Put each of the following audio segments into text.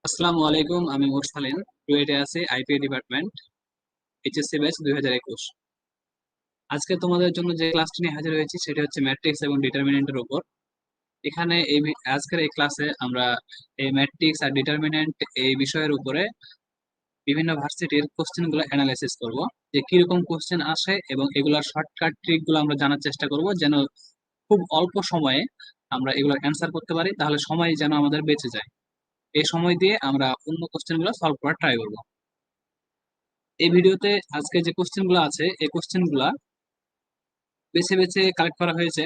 আসসালামু আলাইকুম, আমি মুরসালিন রুয়েটে আছি আইপিএ ডিপার্টমেন্ট, এইচএসসি ব্যাচ 2021। আজকে তোমাদের জন্য যে ক্লাসটি নিয়ে হাজির হয়েছি সেটা হচ্ছে ম্যাট্রিক্স এবং ডিটারমিনেন্টের উপর। এখানে আজকের এই ক্লাসে আমরা এই ম্যাট্রিক্স আর ডিটারমিনেন্ট এই বিষয়ের উপরে বিভিন্ন ভার্সিটির কোশ্চেন গুলো অ্যানালাইসিস করব, যে কিরকম কোশ্চেন আসে এবং এগুলোর শর্টকাট ট্রিক গুলো আমরা জানার চেষ্টা করব, যেন খুব অল্প সময়ে আমরা এগুলো অ্যান্সার করতে পারি, তাহলে সময় যেন আমাদের বেঁচে যায়। এই সময় দিয়ে আমরা অন্য কোশ্চেন গুলো সলভ করার ট্রাই করবো। এই ভিডিওতে আজকে যে কোশ্চেন গুলো আছে এই কোশ্চেন গুলা বেছে বেছে কালেক্ট করা হয়েছে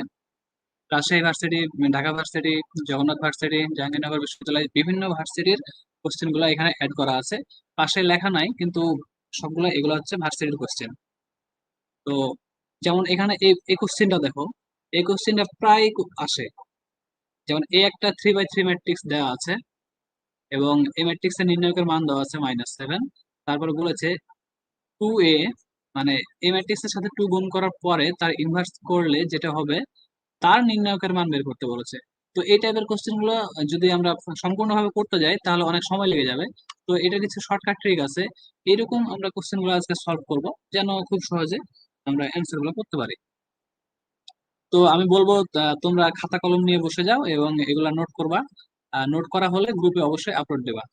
Rajshahi varsity, Dhaka varsity, Jagannath varsity, Jahangirnagar বিশ্ববিদ্যালয়, বিভিন্ন ভার্সিটির কোশ্চেন গুলা এখানে অ্যাড করা আছে। পাশে লেখা নাই কিন্তু সবগুলা এগুলো হচ্ছে ভার্সিটির কোশ্চেন। তো যেমন এখানে এই কোশ্চেনটা দেখো, এই কোশ্চেনটা প্রায় আসে। যেমন এই একটা 3/3 ম্যাট্রিক্স দেওয়া আছে এবং এই ম্যাট্রিক্সের নির্ণায়কের মান দেওয়া আছে -7। তারপর বলেছে 2a, মানে এই ম্যাট্রিক্সের সাথে 2 গুণ করার পরে তার ইনভার্স করলে যেটা হবে তার নির্ণায়কের মান বের করতে বলেছে। তো এই টাইপের কোশ্চেন গুলো যদি আমরা সম্পূর্ণভাবে করতে যাই তাহলে অনেক সময় লেগে যাবে। তো এটা কিছু শর্টকাট ট্রিক আছে, এরকম আমরা কোশ্চেন গুলো আজকে সলভ করব যেন খুব সহজে আমরা অ্যান্সার গুলো করতে পারি। তো আমি বলবো তোমরা খাতা কলম নিয়ে বসে যাও এবং এগুলা নোট করবা। নোট করা হলে গ্রুপে অবশ্যই আপলোড দেবা।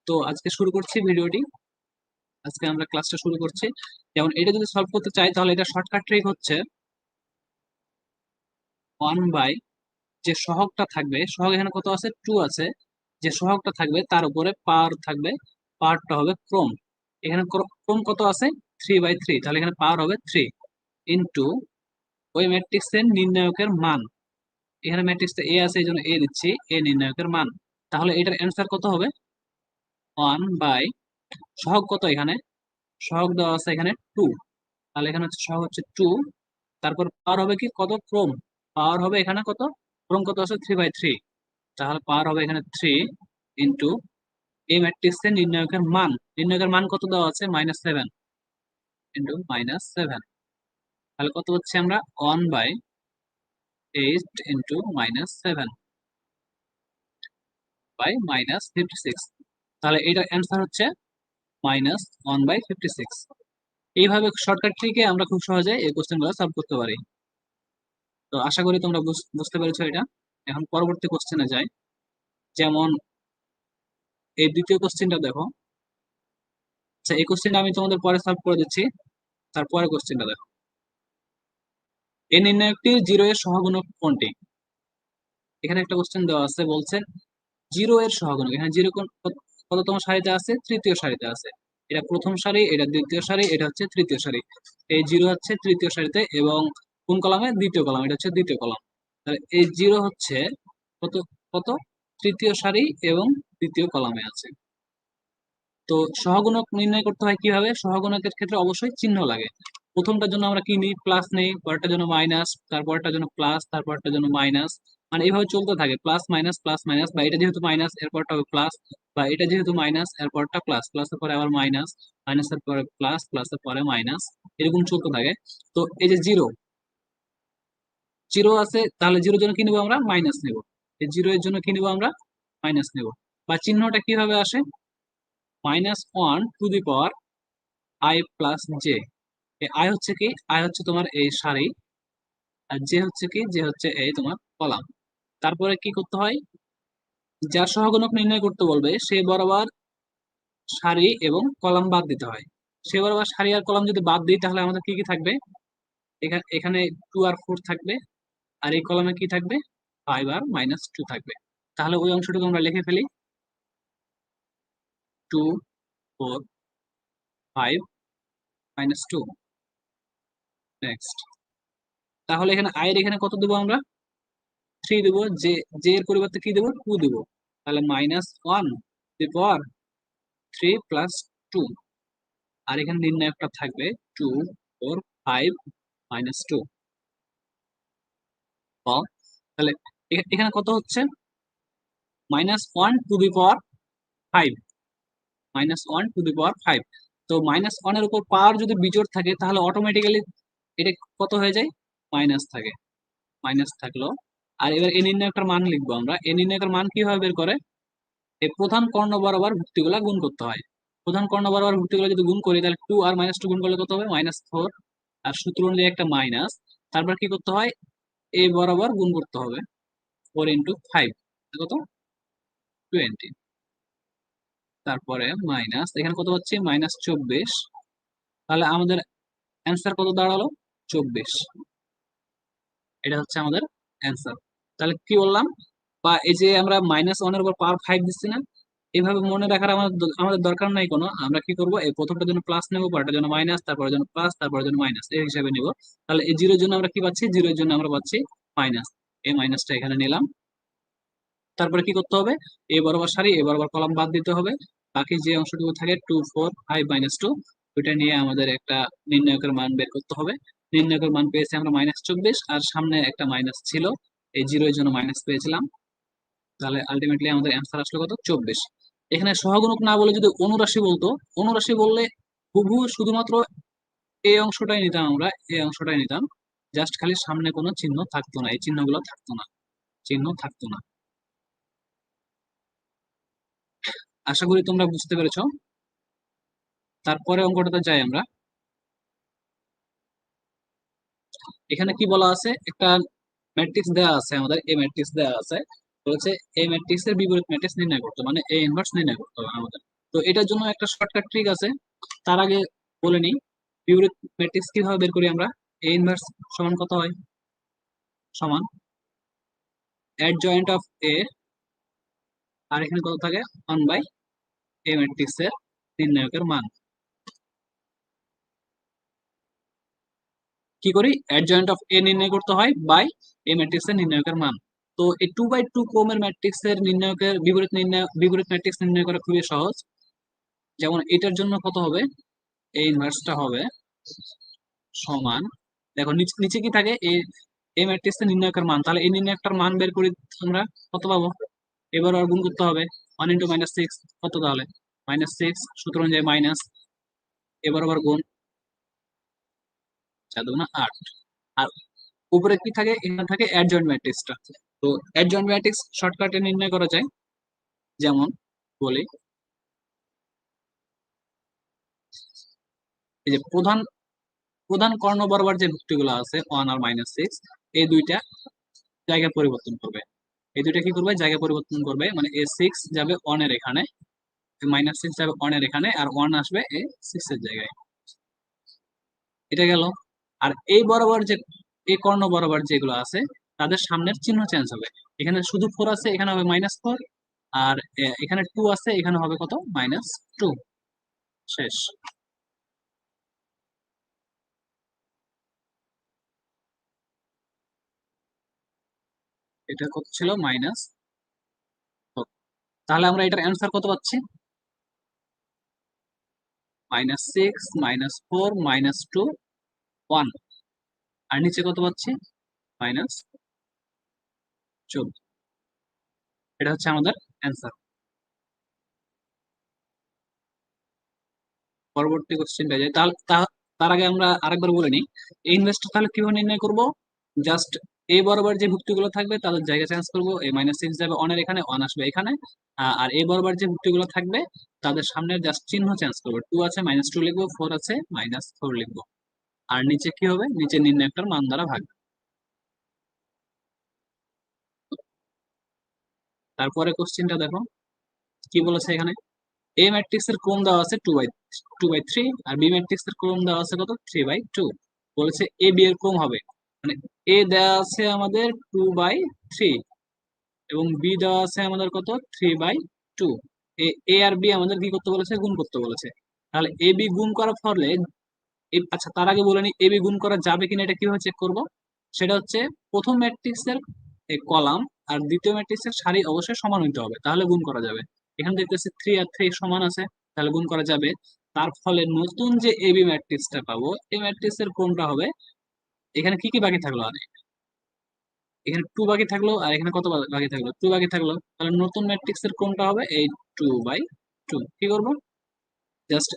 তো আজকে শুরু করছি ভিডিওটি। আজকে আমরা ক্লাসটা শুরু করছি। যেমন এটা যদি সলভ করতে চাই তাহলে এটা শর্টকাট ট্রিক হচ্ছে 1 বাই, যে সহগটা থাকবে, সহগ এখানে কত আছে, 2 আছে, যে সহগটা থাকবে তার উপরে পাওয়ার থাকবে, পাওয়ারটা হবে ক্রম। এখানে ক্রম কত আছে, 3/3, তাহলে এখানে পাওয়ার হবে 3 ইন্টু ওই ম্যাট্রিক্সের নির্ণায়কের মান। এখানে ম্যাট্রিক্সটা এ আছে এই জন্য এ দিচ্ছি, এ নির্ণায়কের মান। তাহলে এটার অ্যান্সার কত হবে, 1 বাই, সহগ কত এখানে, সহগ দেওয়া আছে এখানে 2, তাহলে এখানে হচ্ছে সহগ হচ্ছে 2। তারপর পাওয়ার হবে কি, কত, ক্রম। পাওয়ার হবে এখানে কত, ক্রম কত আছে, 3/3, তাহলে পাওয়ার হবে এখানে 3 ইন্টু এই ম্যাট্রিক্সের নির্ণায়কের মান। নির্ণায়কের মান কত দেওয়া আছে, -7 ইন্টু -7, তাহলে কত হচ্ছে আমরা 1/8 ইন্টু -7 বাই -56। তাহলে এটার অ্যান্সার হচ্ছে -1/56। এইভাবে শর্টকাট ট্রিকে আমরা খুব সহজে এই কোশ্চেন গুলো সলভ করতে পারি। তো আশা করি তোমরা বুঝতে পেরেছো এটা। এখন পরবর্তী কোশ্চেনে যাই। যেমন এই দ্বিতীয় কোশ্চেনটা দেখো। আচ্ছা, এই কোশ্চেনটা আমি তোমাদের পরে সলভ করে দিচ্ছি। তারপরে কোশ্চেনটা দেখো, এই নির্ণায়কটি 0 এর সহগুণক কোনটি। এখানে একটা কোশ্চেন দেওয়া আছে, বলছে 0 এর সহগুণক। এখানে জিরো কততম সারিতে আছে, তৃতীয় সারিতে আছে। এটা প্রথম সারি, এটা দ্বিতীয় সারি, এটা হচ্ছে তৃতীয় সারি। এই 0 হচ্ছে তৃতীয় সারিতে এবং কোন কলামে, দ্বিতীয় কলাম, এটা হচ্ছে দ্বিতীয় কলাম। তাহলে এই 0 হচ্ছে কত, কত, তৃতীয় সারি এবং দ্বিতীয় কলামে আছে। তো সহগুণক নির্ণয় করতে হয় কিভাবে, সহগুণকের ক্ষেত্রে অবশ্যই চিহ্ন লাগে। প্রথমটার জন্য আমরা কি নিই, প্লাস নেই, পরেরটার জন্য মাইনাস, তারপরটার জন্য প্লাস, তারপরটার জন্য মাইনাস, মানে এইভাবে চলতে থাকে, প্লাস মাইনাস প্লাস মাইনাস, বা এটা যেহেতু মাইনাস এরপরটা হবে প্লাস, বা এটা যেহেতু মাইনাস এরপরটা প্লাস, প্লাসের পরে আবার মাইনাস, মাইনাসের পরে প্লাস, প্লাসের পরে মাইনাস, এরকম চলতে থাকে। তো এই যে জিরো, জিরো আছে, তাহলে জিরোর জন্য কি নেবো আমরা, মাইনাস নেব। এই জিরো এর জন্য কি নেবো আমরা, মাইনাস নেব। বা চিহ্নটা কিভাবে আসে, -1 to the power i plus J. এই আই হচ্ছে কি, আই হচ্ছে তোমার এই সারি, আর জে হচ্ছে কি, জে হচ্ছে এই তোমার কলাম। তারপরে কি করতে হয়, যার সহগুণক নির্ণয় করতে বলবে সে বরাবর সারি এবং কলাম বাদ দিতে হয়। সে বরাবর সারি আর কলাম যদি বাদ দিই তাহলে আমাদের কি কি থাকবে, এখানে এখানে 2 আর 4 থাকবে, আর এই কলামে কি থাকবে, 5 আর -2 থাকবে। তাহলে ওই অংশটুকু আমরা লিখে ফেলি, 2, 4, 5, -2। নেক্সট, তাহলে এখানে i এর এখানে কত দেবো আমরা, 3 দেবো। যে জে এর পরিবর্তে কি দেবো, 2 দেবো। তাহলে -1 টু দি পাওয়ার 3 প্লাস 2। আর এখানে নির্ণায়কটা থাকবে 2, 4, 5, -2। তাহলে এখানে কত হচ্ছে, -1 to the power 5, -1 to the পাওয়ার 5। তো -1 এর উপর পাওয়ার যদি বিজোড় থাকে তাহলে অটোমেটিক্যালি এটা কত হয়ে যায়, মাইনাস থাকে, মাইনাস থাকলো। আর এবার এ নির্ণায়কের মান লিখবো আমরা। এ নির্ণায়কের মান কিভাবে বের করে, এই প্রধান কর্ণ বরাবর ভুক্তিগুলা গুণ করতে হয়। প্রধান কর্ণ বরাবর ভুক্তিগুলো যদি গুণ করি তাহলে 2 আর -2 গুণ করলে কত হবে? -4। আর সূত্র অনুযায়ী একটা মাইনাস, তারপর কি করতে হয়? এ বরাবর গুণ করতে হবে। 4 × 5 কত? 20। তারপরে মাইনাস, এখানে কত হচ্ছে? -24। তাহলে আমাদের অ্যান্সার কত দাঁড়ালো? 24। এটা হচ্ছে আমাদের অ্যান্সার। তাহলে কি বললাম? বা এই যে আমরা -1 এর উপর পাওয়ার 5 দিচ্ছি না, এইভাবে মনে রাখার আমাদের দরকার নাই কোনো। আমরা কি করব? এই প্রথমটার জন্য প্লাস নেব, পরেরটার জন্য মাইনাস, তারপরের জন্য প্লাস, তারপরের জন্য মাইনাস, এই হিসাবে নিব। তাহলে এই জিরোর জন্য আমরা কি পাচ্ছি? জিরোর জন্য আমরা পাচ্ছি মাইনাস। এই মাইনাসটা এখানে নিলাম। তারপরে কি করতে হবে? এ বরাবর সারি, এ বরাবর কলাম বাদ দিতে হবে। বাকি যে অংশটুকু থাকে 2 4 5 -2, ওইটা নিয়ে আমাদের একটা নির্ণায়কের মান বের করতে হবে। নির্ণায়কের মান পেয়েছি আমরা -24, আর সামনে একটা মাইনাস ছিল, এই জিরোর জন্য মাইনাস পেয়েছিলাম। তাহলে আলটিমেটলি আমাদের অ্যান্সার আসলো কত? 24। এখানে সহগুণক না বলে যদি অনুরাশি বলতো, অনুরাশি বললে হুবহু শুধুমাত্র এই অংশটাই নিতাম, আমরা এই অংশটাই নিতাম। জাস্ট খালি সামনে কোনো চিহ্ন থাকতো না, এই চিহ্নগুলো থাকতো না, চিহ্ন থাকতো না। আশা করি তোমরা বুঝতে পেরেছো। তারপরে অঙ্কটাতে যাই আমরা। এখানে কি বলা আছে? একটা ম্যাট্রিক্স দেওয়া আছে আমাদের, এই ম্যাট্রিক্স দেওয়া আছে, বলেছে এই ম্যাট্রিক্স এর বিপরীত ম্যাট্রিক্স নির্ণয় করতে, মানে এ ইনভার্স নির্ণয় করতে হবে আমাদের। তো এটার জন্য একটা শর্টকাট ট্রিক আছে। তার আগে বলে নিই, বিপরীত ম্যাট্রিক্স কিভাবে বের করি আমরা। এ ইনভার্স সমান কত হয়? সমান অ্যাডজয়েন্ট অফ এ, আর এখানে কত থাকে? 1 বাই এ ম্যাট্রিক্স এর নির্ণায়কের মান। কি করি? অ্যাডজয়েন্ট অফ এ নির্ণয় করতে হয় বাই এ ম্যাট্রিক্স এর নির্ণায়কের মান। তো এই 2/2 ক্রমের ম্যাট্রিক্স এর নির্ণায়কের বিপরীত ম্যাট্রিক্স নির্ণয় করা খুবই সহজ। যেমন এটার জন্য কত হবে? এই ইনভার্সটা হবে সমান, দেখো নিচে নিচে কি থাকে? এই ম্যাট্রিক্স এর নির্ণায়কের মান। তাহলে এই নির্ণায়কটার মান বের করি আমরা, কত পাবো? এবার আর গুণ করতে হবে। 1 × -6 কত তাহলে? -6, সূত্র অনুযায়ী মাইনাস, এবার আবার গুণ, 4×2 = 8। আর উপরে কি থাকে? এখানে থাকে অ্যাডজয়েন্ট ম্যাট্রিক্সটা। তো অ্যাডজয়েন্ট ম্যাট্রিক্স শর্টকাটে নির্ণয় করা যায়। যেমন বলি, এই যে প্রধান প্রধান কর্ণ বরাবর যে ভুক্তিগুলো আছে 1 আর -6, এই দুইটা জায়গা পরিবর্তন করবে। এই দুইটা কি করবে? জায়গা পরিবর্তন করবে। মানে A6 যাবে 1 এর এখানে, -6 যাবে 1 এর এখানে, আর 1 আসবে A6 এর জায়গায়। এটা গেল। আর এই বরাবর যে এই কর্ণ বরাবর যেগুলো আছে, তাদের সামনের চিহ্ন চেঞ্জ হবে। এখানে শুধু 4 আছে, এখানে হবে -4। আর এখানে 2 আছে, এখানে হবে কত? -2। শেষ। এটা কত ছিল? -4। তাহলে আমরা এটার অ্যান্সার কত পাচ্ছি? -6, -4, -2, 1। আর নিচে কত পাচ্ছি? -14। এটা হচ্ছে আমাদের অ্যান্সার। পরবর্তী কোশ্চেনটা যাই। তার আগে আমরা আরেকবার বলে নিই, এই ইনভেস্টর তাহলে কিভাবে নির্ণয় করব? জাস্ট এই বরাবর যে ভুক্তিগুলো থাকবে তাদের জায়গা চেঞ্জ করব। এই -6 যাবে 1 এর এখানে, 1 আসবে এখানে। আর এই বরাবর যে ভুক্তিগুলো থাকবে তাদের সামনের জাস্ট চিহ্ন চেঞ্জ করবো। 2 আছে, -2 লিখবো, 4 আছে, -4 লিখবো। আর নিচে কি হবে? নিচে নির্ণায়কটার মান দ্বারা ভাগ। তারপরে কোশ্চেনটা দেখো কি বলেছে এখানে। এ ম্যাট্রিক্স এর ক্রম দেওয়া আছে 2/3, আর বি ম্যাট্রিক্স এর ক্রম দেওয়া আছে কত? 3/2। বলেছে এ বি এর ক্রম হবে, মানে এ দেওয়া আছে আমাদের 2/3, এবং বি দেওয়া আছে আমাদের কত? 3/2। এ আর বি আমাদের কি করতে বলেছে? গুণ করতে বলেছে। তাহলে এ বি গুণ করার ফলে আচ্ছা, তার আগে বলে নি এ বি গুণ করা যাবে কিনা এটা কিভাবে চেক করব। সেটা হচ্ছে প্রথম ম্যাট্রিক্সের কলাম আর দ্বিতীয় ম্যাট্রিক্সের সারি অবশ্যই সমান হইতে হবে, তাহলে গুণ করা যাবে। এখানে দেখতেছি 3 আর 3 সমান আছে, তাহলে গুণ করা যাবে। তার ফলে নতুন যে এবি ম্যাট্রিক্সটা পাবো, এই ম্যাট্রিক্সের কোনটা হবে? এখানে কি কি বাকি থাকলো? আর এখানে 2 বাকি থাকলো, আর এখানে কত বাকি থাকলো? 2 বাকি থাকলো। তাহলে নতুন ম্যাট্রিক্সের কোনটা হবে? এই 2/2। কি করব? জাস্ট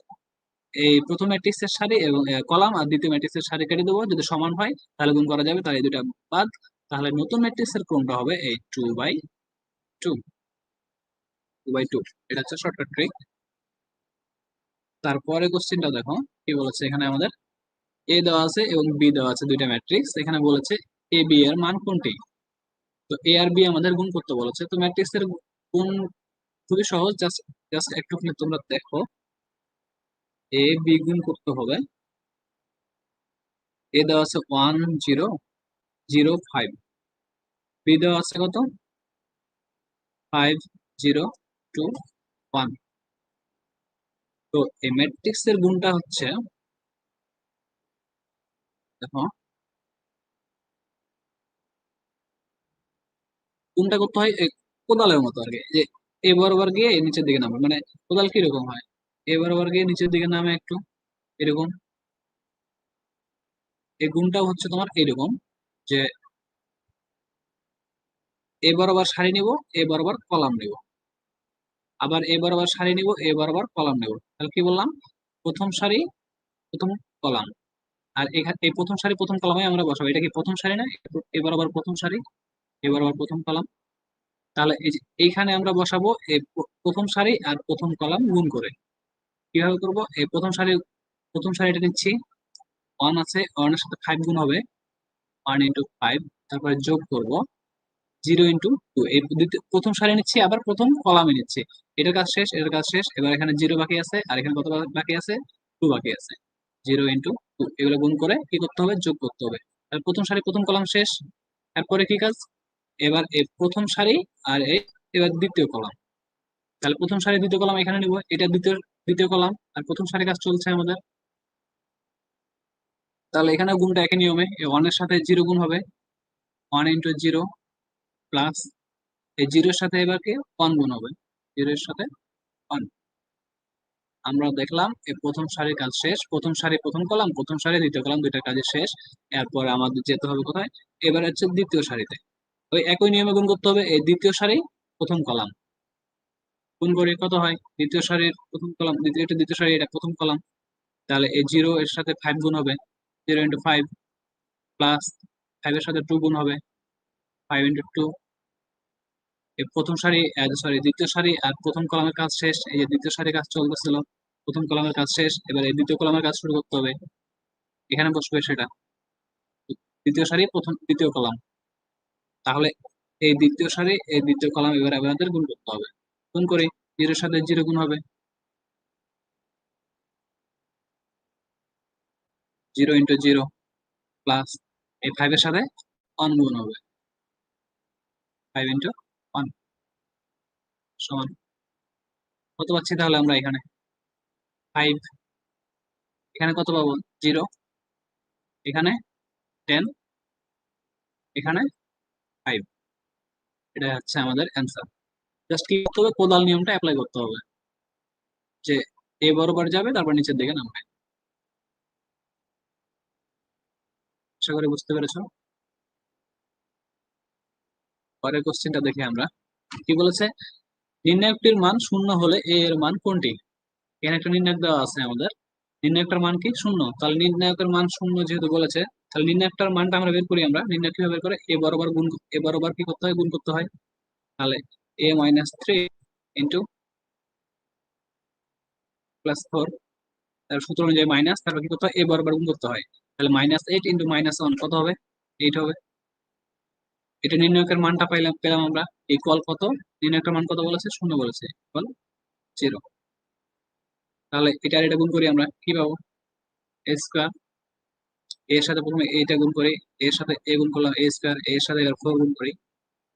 এই প্রথম ম্যাট্রিক্সের সারি এবং কলাম আর দ্বিতীয় ম্যাট্রিক্সের সারি কেটে দেবো, যদি সমান হয় তাহলে গুণ করা যাবে, তাহলে এই দুটা বাদ। তাহলে নতুন ম্যাট্রিক্সের ক্রমটা হবে এই 2/2। 2/2। এটা হচ্ছে শর্টকাট ট্রিক। তারপরে কোশ্চেনটা দেখো কি বলেছে এখানে আমাদের এ দেওয়া আছে এবং বি দেওয়া আছে, দুইটা ম্যাট্রিক্স। এখানে বলেছে এ বি এর মান কোনটি। তো এ আর বি আমাদের গুণ করতে বলেছে। তো ম্যাট্রিক্স এর গুণ খুবই সহজ, জাস্ট জাস্ট একটুখানি তোমরা দেখো। এ বি গুণ করতে হবে। এ দেওয়া আছে 1 0 0 5, বি দেওয়া আছে কত 5 0 2 1। তো এই ম্যাট্রিক্স এর গুণটা হচ্ছে দেখো, কোনটা করতে হয় এই কোদালের মতো আর কি, যে এ বরাবর গিয়ে এই নিচের দিকে নামে, মানে কোদাল কিরকম হয়, এ বরাবর গিয়ে নিচের দিকে নামে একটু এরকম। এই গুণটাও হচ্ছে তোমার এরকম, যে এ বরাবর সারি নিব, এ বরাবর কলাম নিব, আবার এ বরাবর সারি নিব, এ বরাবর কলাম নিব। তাহলে কি বললাম, প্রথম সারি প্রথম কলাম, আর এখানে এই প্রথম সারি প্রথম কলামে আমরা বসাবো। এটা কি প্রথম সারি না, এ বরাবর প্রথম সারি, এ বরাবর প্রথম কলাম। তাহলে এই যে এইখানে আমরা বসাবো এই প্রথম সারি আর প্রথম কলাম গুণ করে। কিভাবে করব, এই প্রথম সারিটা নিচ্ছি, 1 আছে, 1 এর সাথে 5 গুণ হবে, 1 × 5। তারপরে যোগ করব 0 × 2। এই প্রথম সারি নিচ্ছি, আবার প্রথম কলামে নিচ্ছি। এটার কাজ শেষ, এটার কাজ শেষ। এবার এখানে 0 বাকি আছে, আর এখানে কত বাকি আছে, 2 বাকি আছে। 0 × 2 এগুলো গুণ করে কি করতে হবে, যোগ করতে হবে। তাহলে প্রথম সারি প্রথম কলাম শেষ। তারপরে কি কাজ, এবার এই প্রথম সারি আর এই এবার দ্বিতীয় কলাম। তাহলে প্রথম সারি দ্বিতীয় কলাম এখানে নিব, এটা দ্বিতীয় দ্বিতীয় কলাম, আর প্রথম সারি কাজ চলছে আমাদের। তাহলে এখানে গুণটা একই নিয়মে, এই 1 এর সাথে 0 গুণ হবে, 1 × 0 প্লাস এই 0 এর সাথে এবার কি 1 গুণ হবে, 0 এর সাথে 1। আমরা দেখলাম এই প্রথম সারির কাজ শেষ, প্রথম সারি প্রথম কলাম, প্রথম সারি দ্বিতীয় কলাম, দুইটার কাজে শেষ। এরপর আমাদের যেতে হবে কোথায়, এবার হচ্ছে দ্বিতীয় সারিতে। ওই একই নিয়মে গুণ করতে হবে, এই দ্বিতীয় সারি প্রথম কলাম গুণ করে কত হয়, দ্বিতীয় সারির প্রথম কলাম, দ্বিতীয় সারি, এটা প্রথম কলাম। তাহলে এই 0 এর সাথে 5 গুণ হবে, 0 × 5 প্লাস 5 এর সাথে 2 গুণ হবে, 5 × 2। এই প্রথম সারি সরি দ্বিতীয় সারি আর প্রথম কলামের কাজ শেষ, এই যে দ্বিতীয় সারি কাজ চলতেছিল, প্রথম কলামের কাজ শেষ, এবার এই দ্বিতীয় কলামের কাজ শুরু করতে হবে। এখানে বসবে সেটা দ্বিতীয় সারি প্রথম দ্বিতীয় কলাম। তাহলে এই দ্বিতীয় সারি এই দ্বিতীয় কলাম এবার আমাদের গুণ করতে হবে। গুণ করি, 0 এর সাথে 0 গুণ হবে, 0 × 0 প্লাস এই 5 এর সাথে 1 গুণ হবে, 5 × 1 সমান কত পাচ্ছি তাহলে আমরা এখানে 5। এখানে কত পাবো, 0, এখানে 10, এখানে 5। এটা হচ্ছে আমাদের অ্যান্সার। জাস্ট কি করতে হবে, কোদাল নিয়মটা অ্যাপ্লাই করতে হবে, যে এ বরাবর যাবে তারপর নিচের দিকে নামবে। আশা করি বুঝতে পেরেছো। পরের কোশ্চেনটা দেখি আমরা, কি বলেছে, নির্ণায়কটির মান শূন্য হলে এ এর মান কোনটি। এখানে একটা নির্ণায়ক দেওয়া আছে আমাদের, নির্ণায়কটার মান কি শূন্য। তাহলে নির্ণায়কের মান শূন্য যেহেতু বলেছে, তাহলে নির্ণায়কটার মানটা আমরা বের করি। আমরা নির্ণায়ক কিভাবে বের করে, এ বরাবর কি করতে হয়, গুণ করতে হয়। তাহলে a - 3 × +4, তার সূত্র অনুযায়ী মাইনাস, তারপর কি করতে হয়, এ বরাবর গুণ করতে হয়। তাহলে -8 × -1 কত হবে, 8 হবে। এটা নির্ণায়কের মানটা পেলাম আমরা। ইকুয়াল কত, নির্ণায়কের মান কত বলেছে, শূন্য বলেছে, ইকুয়াল 0। তাহলে এটা আর এটা গুণ করি, আমরা কি পাবো, a²। এর সাথে প্রথমে এইটা গুণ করি, এর সাথে এ গুণ করলাম, a², এর সাথে এবার 4 গুণ করি,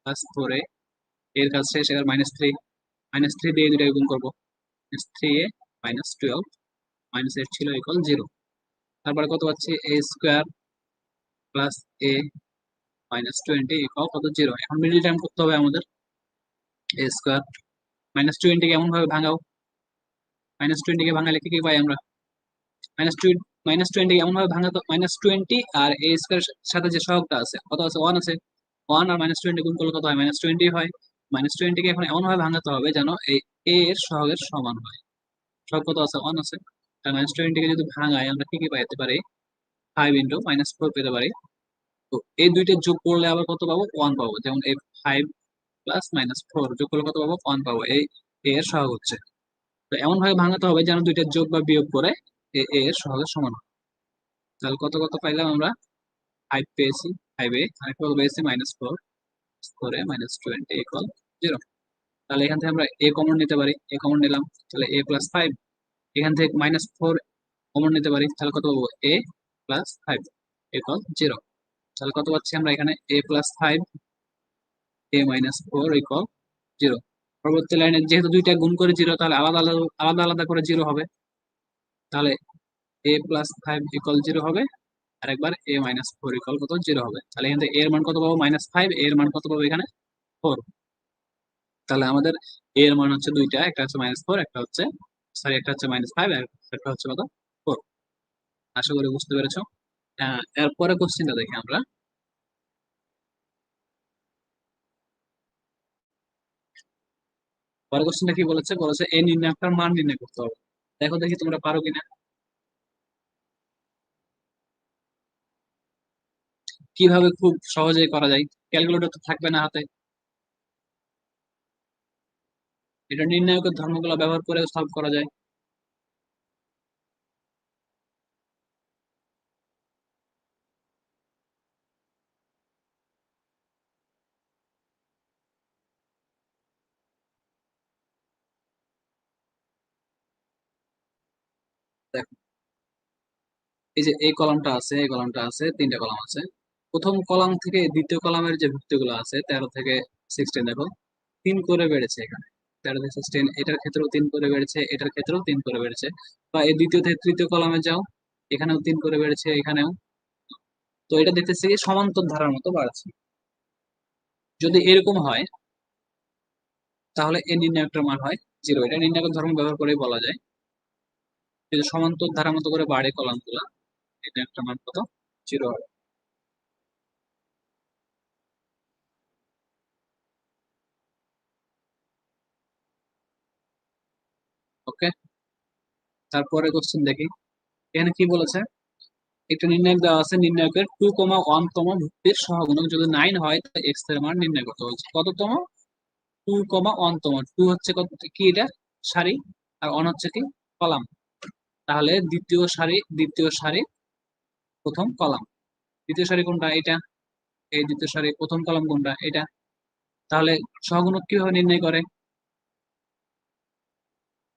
+4a। এর কাজ শেষ, এবার -3, -3 দিয়ে দুটাকে গুণ করবো, -3a -12, -8 ছিল, ইকুয়াল 0। তারপরে কত পাচ্ছি, a² প্লাস a -20 ইকুয়াল কত, 0। এখন মিডিল টার্ম করতে হবে আমাদের, a² -20 কে এমন ভাবে ভাঙাও, -20 কে ভাঙালে কি কি পাই আমরা, -20 এমন ভাবে ভাঙাতে, -20 আর a² সাথে যে সহগটা আছে কত আছে, 1 আছে, 1 আর -20 গুণ করলে কত হয়, -20 হয়। -20 কে এখন এমন ভাবে ভাঙাতে হবে যেন এই a এর সহগের সমান হয়। সহগ কত আছে, 1 আছে। তাহলে -20 কে যদি ভাঙাই আমরা কি কি পাইতে পারি, 5 × -4 পেতে পারি। তো এই দুইটা যোগ করলে আবার কত পাবো, 1 পাবো। যেমন এই 5 + -4 যোগ করলে কত পাবো, 1 পাবো। এই এ এর সহগ হচ্ছে। তো এমন ভাবে ভাঙাতে হবে যেন দুইটা যোগ বা বিয়োগ করে এ এর সহগের সমান হয়। তাহলে কত কত পাইলাম আমরা? 5 পেয়েছি, 5a আর কত পেয়েছি? -4, 4a -20 ইকুয়াল 0। তাহলে এখান থেকে আমরা a কমন নিতে পারি, a কমন নিলাম, তাহলে a + 5। এখান থেকে -4 কমন নিতে পারি, তাহলে কত পাবো? a + 5 equal 0। তাহলে কত পাচ্ছি আমরা এখানে? a + 5 a -4 equal 0। পরবর্তী লাইনে যেহেতু দুইটা গুণ করে 0, তাহলে আলাদা আলাদা আলাদা আলাদা করে 0 হবে। তাহলে a + 5 ইকুয়াল 0 হবে, আর একবার a -4 ইকুয়াল কত? 0 হবে। তাহলে এখান থেকে a এর মান কত পাবো? -5, a এর মান কত পাবো এখানে? 4। তাহলে আমাদের a এর মান হচ্ছে দুইটা, একটা হচ্ছে -4, একটা হচ্ছে, সরি, একটা হচ্ছে -5 আর একটা হচ্ছে কত? 4। আশা করি বুঝতে পেরেছো। এরপরে কোশ্চেনটা দেখি আমরা। পরের কোশ্চেনটা কি বলেছে? বলেছে a নির্ণায়কটার মান নির্ণয় করতে হবে। দেখো দেখি তোমরা পারো কিনা। কিভাবে খুব সহজেই করা যায়? ক্যালকুলেটর তো থাকবে না হাতে, এটা নির্ণায়কের ধর্মগুলো ব্যবহার করে সলভ করা যায়। দেখো, এই যে এই কলামটা আছে, এই কলামটা আছে, তিনটা কলাম আছে। প্রথম কলাম থেকে দ্বিতীয় কলামের যে ভুক্তিগুলো আছে 13 থেকে 16, দেখো 3 করে বেড়েছে এখানে। 13 থেকে 16 এটার ক্ষেত্রেও 3 করে বেড়েছে, এটার ক্ষেত্রেও 3 করে বেড়েছে। বা এই দ্বিতীয় থেকে তৃতীয় কলামে যাও, এখানেও 3 করে বেড়েছে, এখানেও। তো এটা দেখতেছি কি সমান্তর ধারার মতো বাড়ছে। যদি এরকম হয় তাহলে এই নির্ণায়কটার মান হয় 0। এটা নির্ণায়কের ধর্ম ব্যবহার করেই বলা যায়। যদি সমান্তর ধারার মতো করে বাড়ে কলামগুলা, নির্ণায়কটার মান কত? 0 হবে। ওকে, তারপরে কোশ্চেন দেখি। এখানে কি বলেছে? একটা নির্ণায়ক দেওয়া আছে, নির্ণায়কের 2,1 তম ভুক্তির সহগুণক যদি 9 হয় তাহলে এক্স এর মান নির্ণয় করতে বলছে। কততম? 2,1 তম। 2 হচ্ছে কত, কি এটা? সারি। আর 1 হচ্ছে কি? কলাম। তাহলে দ্বিতীয় সারি, দ্বিতীয় সারি, প্রথম কলাম। দ্বিতীয় সারি কোনটা? এটা। এই দ্বিতীয় সারি প্রথম কলাম কোনটা? এটা। তাহলে সহগুণক কিভাবে নির্ণয় করে?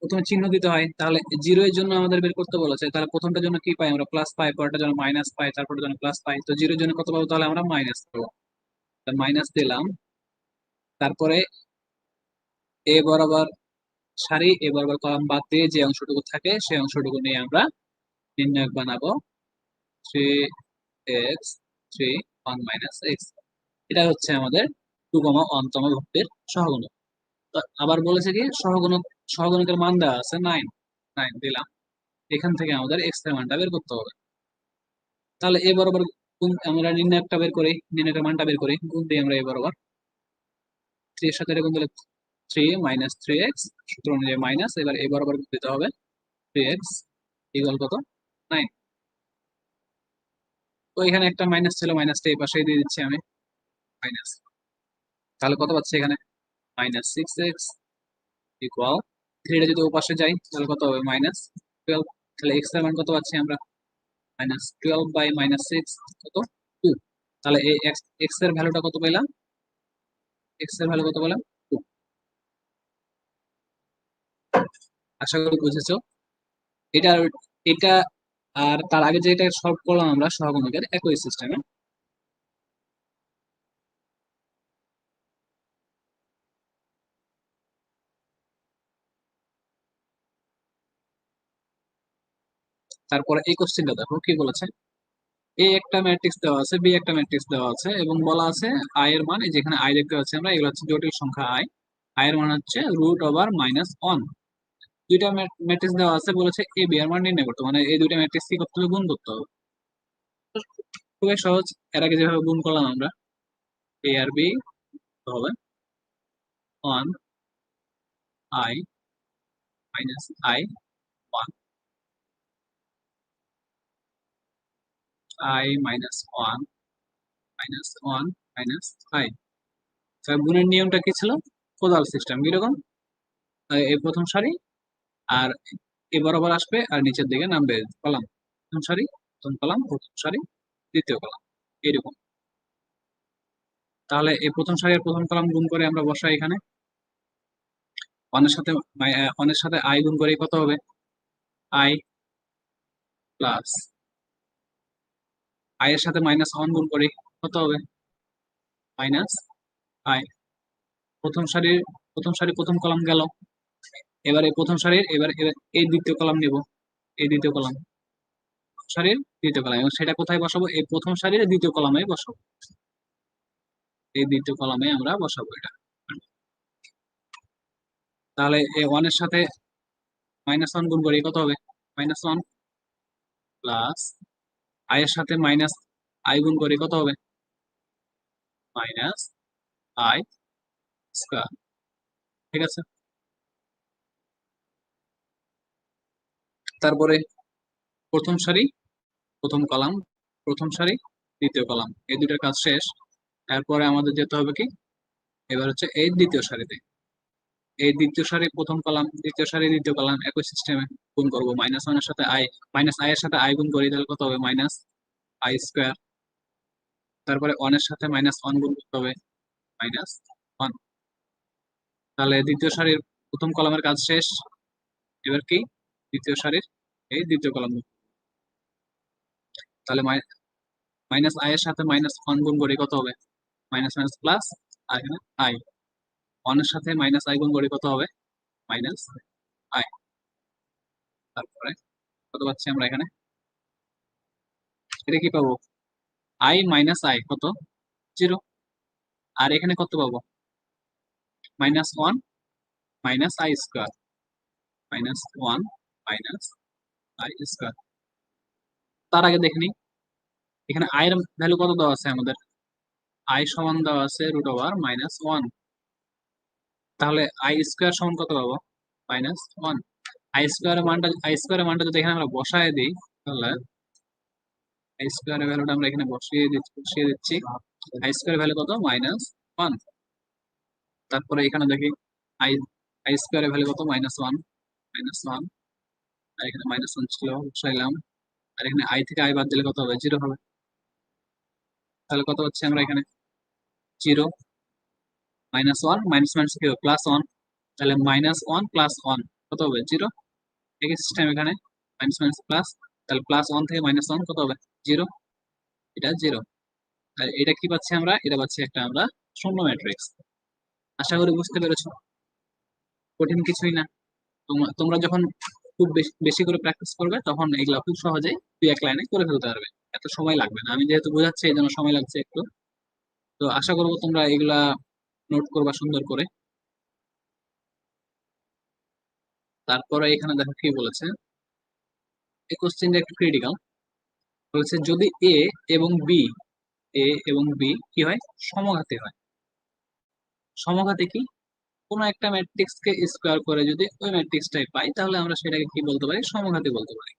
প্রথমে চিহ্ন দিতে হয়। তাহলে 0 এর জন্য আমাদের বের করতে বলেছে, তাহলে প্রথমটার জন্য কি পাই আমরা? প্লাস পাই, পরেরটার জন্য মাইনাস পাই, তারপরের জন্য প্লাস পাই। তো 0 এর জন্য কত পাবো? তাহলে আমরা মাইনাস পাবো। মাইনাস দিলাম। তারপরে এ বরাবর সারি, এ বরাবর কলাম বাদ দিয়ে যে অংশটুকু থাকে সেই অংশটুকু নিয়ে আমরা নির্ণায়ক বানাবো। 3x 3 1 - x। এটা হচ্ছে আমাদের 2,1 তম ভুক্তির সহগুণক। তো আবার বলেছে কি সহগুণক, সহগুণকের মান দেওয়া আছে 9। 9 দিলাম। এখান থেকে আমাদের এক্স এর মানটা বের করতে হবে। তাহলে এ বরাবর আমরা নির্ণায়কটা বের করি, নির্ণায়কের মানটা বের করি, গুণ দিই আমরা এ বরাবর। 3 এর সাথে এটা গুণ দিলে 3 - 3x, সূত্র অনুযায়ী মাইনাস। এবার এ বরাবর গুণ দিতে হবে। 3x ইকুয়াল কত? 9। তো এখানে একটা মাইনাস ছিল, মাইনাসটা এই পাশে দিয়ে দিচ্ছি আমি, মাইনাস। তাহলে কত পাচ্ছি এখানে? -6x ইকুয়াল 3টা যদি ও পাশে যাই তাহলে কত হবে? -12। তাহলে এক্স এর মান কত পাচ্ছি আমরা? -12/-6 কত? 2। তাহলে এই এক্স, এক্স এর ভ্যালুটা কত পেলাম? এক্স এর ভ্যালু কত পেলাম? 2। আশা করি বুঝেছো। এটা এটা আর তার আগে যেটা সলভ করলাম আমরা সহগুণকের একই সিস্টেমে। তারপরে এই কোশ্চেনটা দেখো কি বলেছে। এ একটা ম্যাট্রিক্স দেওয়া আছে, বি একটা ম্যাট্রিক্স দেওয়া আছে, এবং বলা আছে আই এর মান, এই যেখানে আই দেখতে পাচ্ছি আমরা, এগুলো হচ্ছে জটিল সংখ্যা আই। আই এর মান হচ্ছে √/-1। দুইটা ম্যাট্রিক্স দেওয়া আছে, বলেছে এ বি এর মান নির্ণয় করতে, মানে এই দুইটা ম্যাট্রিক্স কি করতে হবে? গুণ করতে হবে। খুবই সহজ। এর আগে যেভাবে গুণ করলাম আমরা, এ আর বি হবে 1 i - i 1, i - 1 - 1 i। তার গুণের নিয়মটা কি ছিল? কোদাল সিস্টেম কিরকম? এই প্রথম সারি, আর এ বরাবর আসবে আর নিচের দিকে নামবে কলাম। প্রথম সারি, প্রথম কলাম, প্রথম সারি, দ্বিতীয় কলাম, এরকম। তাহলে এই প্রথম সারি আর প্রথম কলাম গুণ করে আমরা বসাই এখানে। ওয়ানের সাথে ওয়ানের সাথে আই গুণ করে কত হবে? আই প্লাস আই এর সাথে মাইনাস ওয়ান গুণ করি কত হবে? Minus I. প্রথম সারি প্রথম কলাম গেল। এবারে প্রথম সারির এবার এই দ্বিতীয় কলাম নিব, এই দ্বিতীয় কলাম সারির দ্বিতীয় কলাম, এবং সেটা কোথায় বসাবো? এই প্রথম সারির দ্বিতীয় কলামে বসাবো, এই দ্বিতীয় কলামে আমরা বসাবো এটা। তাহলে এই ওয়ানের সাথে মাইনাস ওয়ান গুণ করি কত হবে? মাইনাস ওয়ান প্লাস আই এর সাথে মাইনাস আই গুণ করি কত হবে? Minus I square. ঠিক আছে, তারপরে প্রথম সারি প্রথম কলাম, প্রথম সারি দ্বিতীয় কলাম, এই দুটোর কাজ শেষ। এরপরে আমাদের যেতে হবে কি, এবার হচ্ছে এই দ্বিতীয় সারিতে, এই দ্বিতীয় সারি প্রথম কলাম, দ্বিতীয় সারি দ্বিতীয় কলাম একই সিস্টেমে গুণ করবো। মাইনাস ওয়ানের সাথে আই, মাইনাস আই এর সাথে আই গুণ করি তাহলে কত হবে? Minus I square. তারপরে ওয়ানের সাথে মাইনাস ওয়ান গুণ করতে হবে, মাইনাস ওয়ান। তাহলে দ্বিতীয় সারির প্রথম কলামের কাজ শেষ। এবার কি, দ্বিতীয় সারির এই দ্বিতীয় কলাম। তাহলে মাইনাস আই এর সাথে মাইনাস ওয়ান গুণ করি কত হবে? মাইনাস মাইনাস প্লাস, আর এখানে আই। ওয়ানের সাথে মাইনাস আই গুণ করি কত হবে? Minus I. তারপরে কত পাচ্ছি আমরা এখানে? এটা কি পাবো? আই মাইনাস আই কত? জিরো। আর এখানে কত পাবো? Minus one minus I square, minus one minus I square. তার আগে দেখে নিই, এখানে আই এর ভ্যালু কত দেওয়া আছে আমাদের? আই সমান দেওয়া আছে রুট ওভার মাইনাস ওয়ান। তাহলে আই স্কোয়ার সমান কত পাবো? Minus one. আই স্কোয়ারের মানটা যদি এখানে আমরা বসায় দিই, তাহলে আই স্কোয়ারের ভ্যালুটা আমরা এখানে বসিয়ে দিচ্ছি। আই স্কোয়ারের ভ্যালু কত? Minus one. তারপরে এখানে দেখি আই আই স্কোয়ারের ভ্যালু কত? Minus one, minus one. আর এখানে মাইনাস ওয়ান ছিল, বসাইলাম। আর এখানে আই থেকে আই বাদ দিলে কত হবে? জিরো হবে। তাহলে কত হচ্ছে আমরা এখানে? Zero. Minus one minus minus কি হবে? Plus one. তাহলে মাইনাস ওয়ান প্লাস ওয়ান কত হবে? জিরো। একই সিস্টেম এখানে, মাইনাস মাইনাস প্লাস। তাহলে প্লাস ওয়ান থেকে মাইনাস ওয়ান কত হবে? জিরো। এটা জিরো। আর এটা কি পাচ্ছি আমরা? এটা পাচ্ছি একটা আমরা শূন্য ম্যাট্রিক্স। আশা করি বুঝতে পেরেছো, কঠিন কিছুই না। তোমরা যখন খুব বেশি বেশি করে প্র্যাকটিস করবে তখন এগুলা খুব সহজেই দুই এক লাইনে করে ফেলতে পারবে, এত সময় লাগবে না। আমি যেহেতু বোঝাচ্ছি এই জন্য সময় লাগছে একটু। তো আশা করবো তোমরা এগুলা নোট করবা সুন্দর করে। তারপরে এখানে দেখো কি বলেছে, এই কোশ্চেনটা একটু ক্রিটিক্যাল। বলেছে যদি এবং বি এ এবং বি কি হয়? সমঘাতী হয়। সমঘাতী কি? কোনো একটা ম্যাট্রিক্স কে স্কোয়ার করে যদি ওই ম্যাট্রিক্সটাই পাই তাহলে আমরা সেটাকে কি বলতে পারি? সমঘাতী বলতে পারি।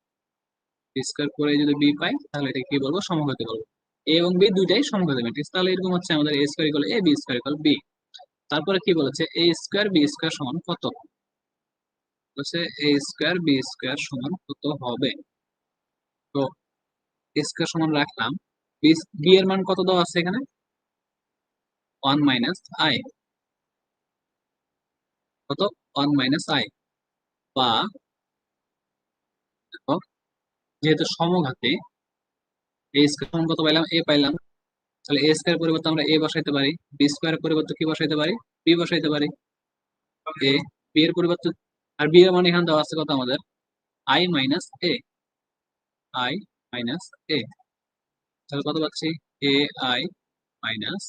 স্কোয়ার করে যদি বি পাই তাহলে এটা কি বলবো? সমঘাতী বলবো। এ এবং বি দুইটাই সমঘাতী ম্যাট্রিক্স। তাহলে এরকম হচ্ছে আমাদের এ স্কোয়ার ইকুয়াল এ, বি স্কোয়ার ইকুয়াল বি। তারপরে কি বলেছে? এ স্কোয়ার বি স্কোয়ার সমান কত? বলেছে এ স্কোয়ার বি স্কোয়ার সমান কত হবে? তো এ স্কোয়ার সমান রাখলাম, বি বি এর মান কত দেওয়া আছে এখানে? One minus i. কত? One minus i. বা দেখো, যেহেতু সমঘাতী, এ স্কোয়ার সমান কত পাইলাম? এ পাইলাম। তাহলে এ স্কোয়ার পরিবর্তে আমরা এ বসাইতে পারি, বি স্কোয়ার পরিবর্তে কি বসাইতে পারি? বি বসাইতে পারি। এ, বি এর পরিবর্তে, আর বি এর মান এখানে দেওয়া আছে কত আমাদের? I minus A, i minus A. তাহলে কত পাচ্ছি? A i minus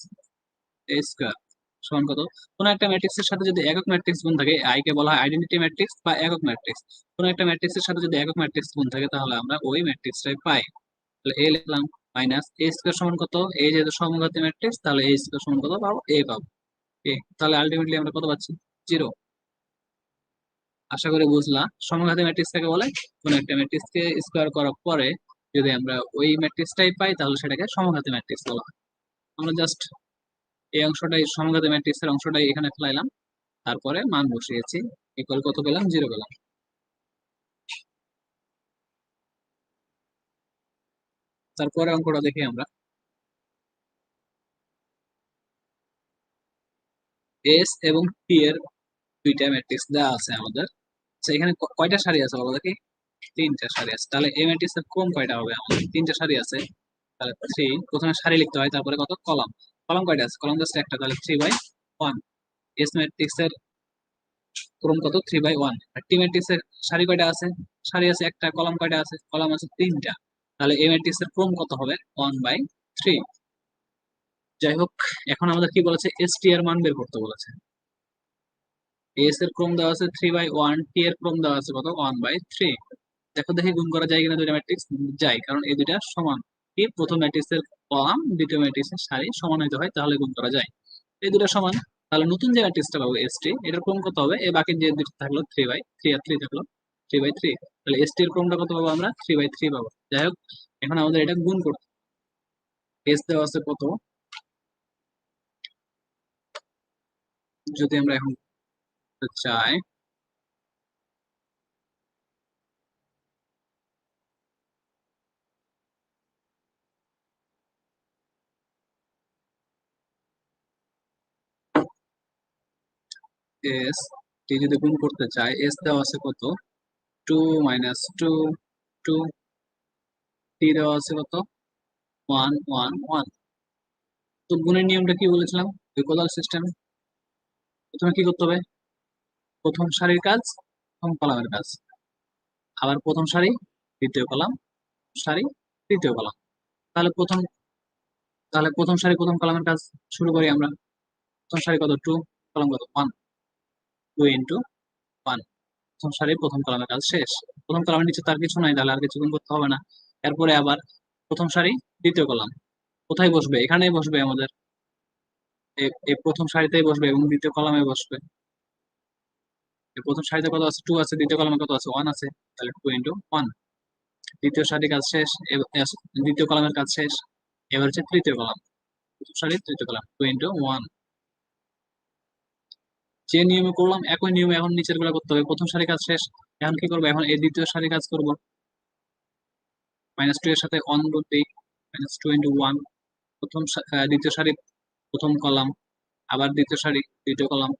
A square সমান কত? কোন একটা ম্যাট্রিক্সের সাথে যদি একক ম্যাট্রিক্স গুণ থাকে, আই কে বলা হয় আইডেন্টিটি ম্যাট্রিক্স বা একক ম্যাট্রিক্স। কোন একটা ম্যাট্রিক্সের সাথে যদি একক ম্যাট্রিক্স গুণ থাকে তাহলে আমরা ওই ম্যাট্রিক্সটাই পাই। তাহলে এ লিখলাম, মাইনাস এ স্কোয়ার সমান কত? এই যেহেতু সমঘাতী ম্যাট্রিক্স তাহলে এ স্কোয়ার সমান কত পাবো? এ পাবো। এ, তাহলে আলটিমেটলি আমরা কত পাচ্ছি? জিরো। আশা করি বুঝলা সমঘাতী ম্যাট্রিক্স কাকে বলে। কোন একটা ম্যাট্রিক্স কে স্কোয়ার করার পরে যদি আমরা ওই ম্যাট্রিক্সটাই পাই তাহলে সেটাকে সমঘাতী ম্যাট্রিক্স বলা হয়। আমরা জাস্ট এই অংশটাই, সমঘাতী ম্যাট্রিক্সের অংশটাই এখানে ফেলাইলাম, তারপরে মান বসিয়েছি। ইকুয়াল কত পেলাম? 0 পেলাম। তারপরে অঙ্কটা দেখি আমরা। এস এবং টি এর দুইটা ম্যাট্রিক্স দেওয়া আছে আমাদের। আচ্ছা, এখানে কয়টা সারি আছে বলো দেখি? 3টা সারি আছে। তাহলে এই ম্যাট্রিক্সের ক্রম কয়টা হবে? আমাদের 3টা সারি আছে, তাহলে 3। প্রথমে সারি লিখতে হয়, তারপরে কত কলাম। কলাম কয়টা আছে? কলাম জাস্ট একটা, তাহলে 3/1। এস ম্যাট্রিক্সের ক্রম কত? 3/1। আর টি ম্যাট্রিক্সের সারি কয়টা আছে? সারি আছে একটা। কলাম কয়টা আছে? কলাম আছে 3টা। তাহলে এই ম্যাট্রিক্সের ক্রম কত হবে? 1/3। যাই হোক, এখন আমাদের কি বলেছে? এস টি এর মান বের করতে বলেছে। এস এর ক্রম দেওয়া আছে 3/1, টি এর ক্রম দেওয়া আছে কত? 1/3। দেখো দেখি গুণ করা যায় কিনা দুইটা ম্যাট্রিক্স। যায়, কারণ এই দুইটা সমান। কি, প্রথম ম্যাট্রিক্সের কলাম দ্বিতীয় ম্যাট্রিক্সের সারি সমান হইতে হয়, তাহলে গুণ করা যায়। এই দুটো সমান। তাহলে নতুন যে ম্যাট্রিক্সটা পাবো এস টি, এটার ক্রম কত হবে? এই বাকি যে দুটো থাকলো 3/3 আর 3 থাকলো 3/3। তাহলে এস টি এর ক্রমটা কত পাবো আমরা? 3/3 পাবো। যাই হোক, এখন আমাদের এটা গুণ করতে। এস দেওয়া আছে কত? যদি আমরা এখন চাই, এস টি যদি গুণ করতে চাই, এস দেওয়া আছে কত? 2 - 2 2। টি দেওয়া আছে কত? 1 1 1। তো গুণের নিয়মটা কি বলেছিলাম? Equal system. প্রথমে কি করতে হবে? প্রথম সারির কাজ, প্রথম কলামের কাজ। আবার প্রথম সারি, দ্বিতীয় কলাম, সারি, তৃতীয় কলাম। তাহলে প্রথম সারি প্রথম কলামের কাজ শুরু করি আমরা। প্রথম সারি কত? 2, কলাম কত? 1। 2 × 1। প্রথম সারি প্রথম কলামের কাজ শেষ। প্রথম কলামের নিচে তার কিছু নাই, তাহলে আর কিছু গুণ করতে হবে না। এরপরে আবার প্রথম সারি দ্বিতীয় কলাম কোথায় বসবে? এখানেই বসবে আমাদের। এই প্রথম সারিতেই বসবে এবং দ্বিতীয় কলামে বসবে। এই প্রথম সারিতে কত আছে? 2 আছে। দ্বিতীয় কলামে কত আছে? 1 আছে। তাহলে 2 × 1। দ্বিতীয় সারি কাজ শেষ। দ্বিতীয় কলামের কাজ শেষ। এবার হচ্ছে তৃতীয় কলাম। প্রথম সারি তৃতীয় কলাম 2 × 1। যে নিয়মে করলাম একই নিয়মে এখন নিচের গুলা করতে হবে। প্রথম সারি কাজ শেষ। এখন কি করবো? এখন এই দ্বিতীয় সারি কাজ করব। -2 এর সাথে 1 যোগ দিই। -2 × 1। দ্বিতীয় সারি প্রথম কলাম, আবার দ্বিতীয় সারি দ্বিতীয় কলাম,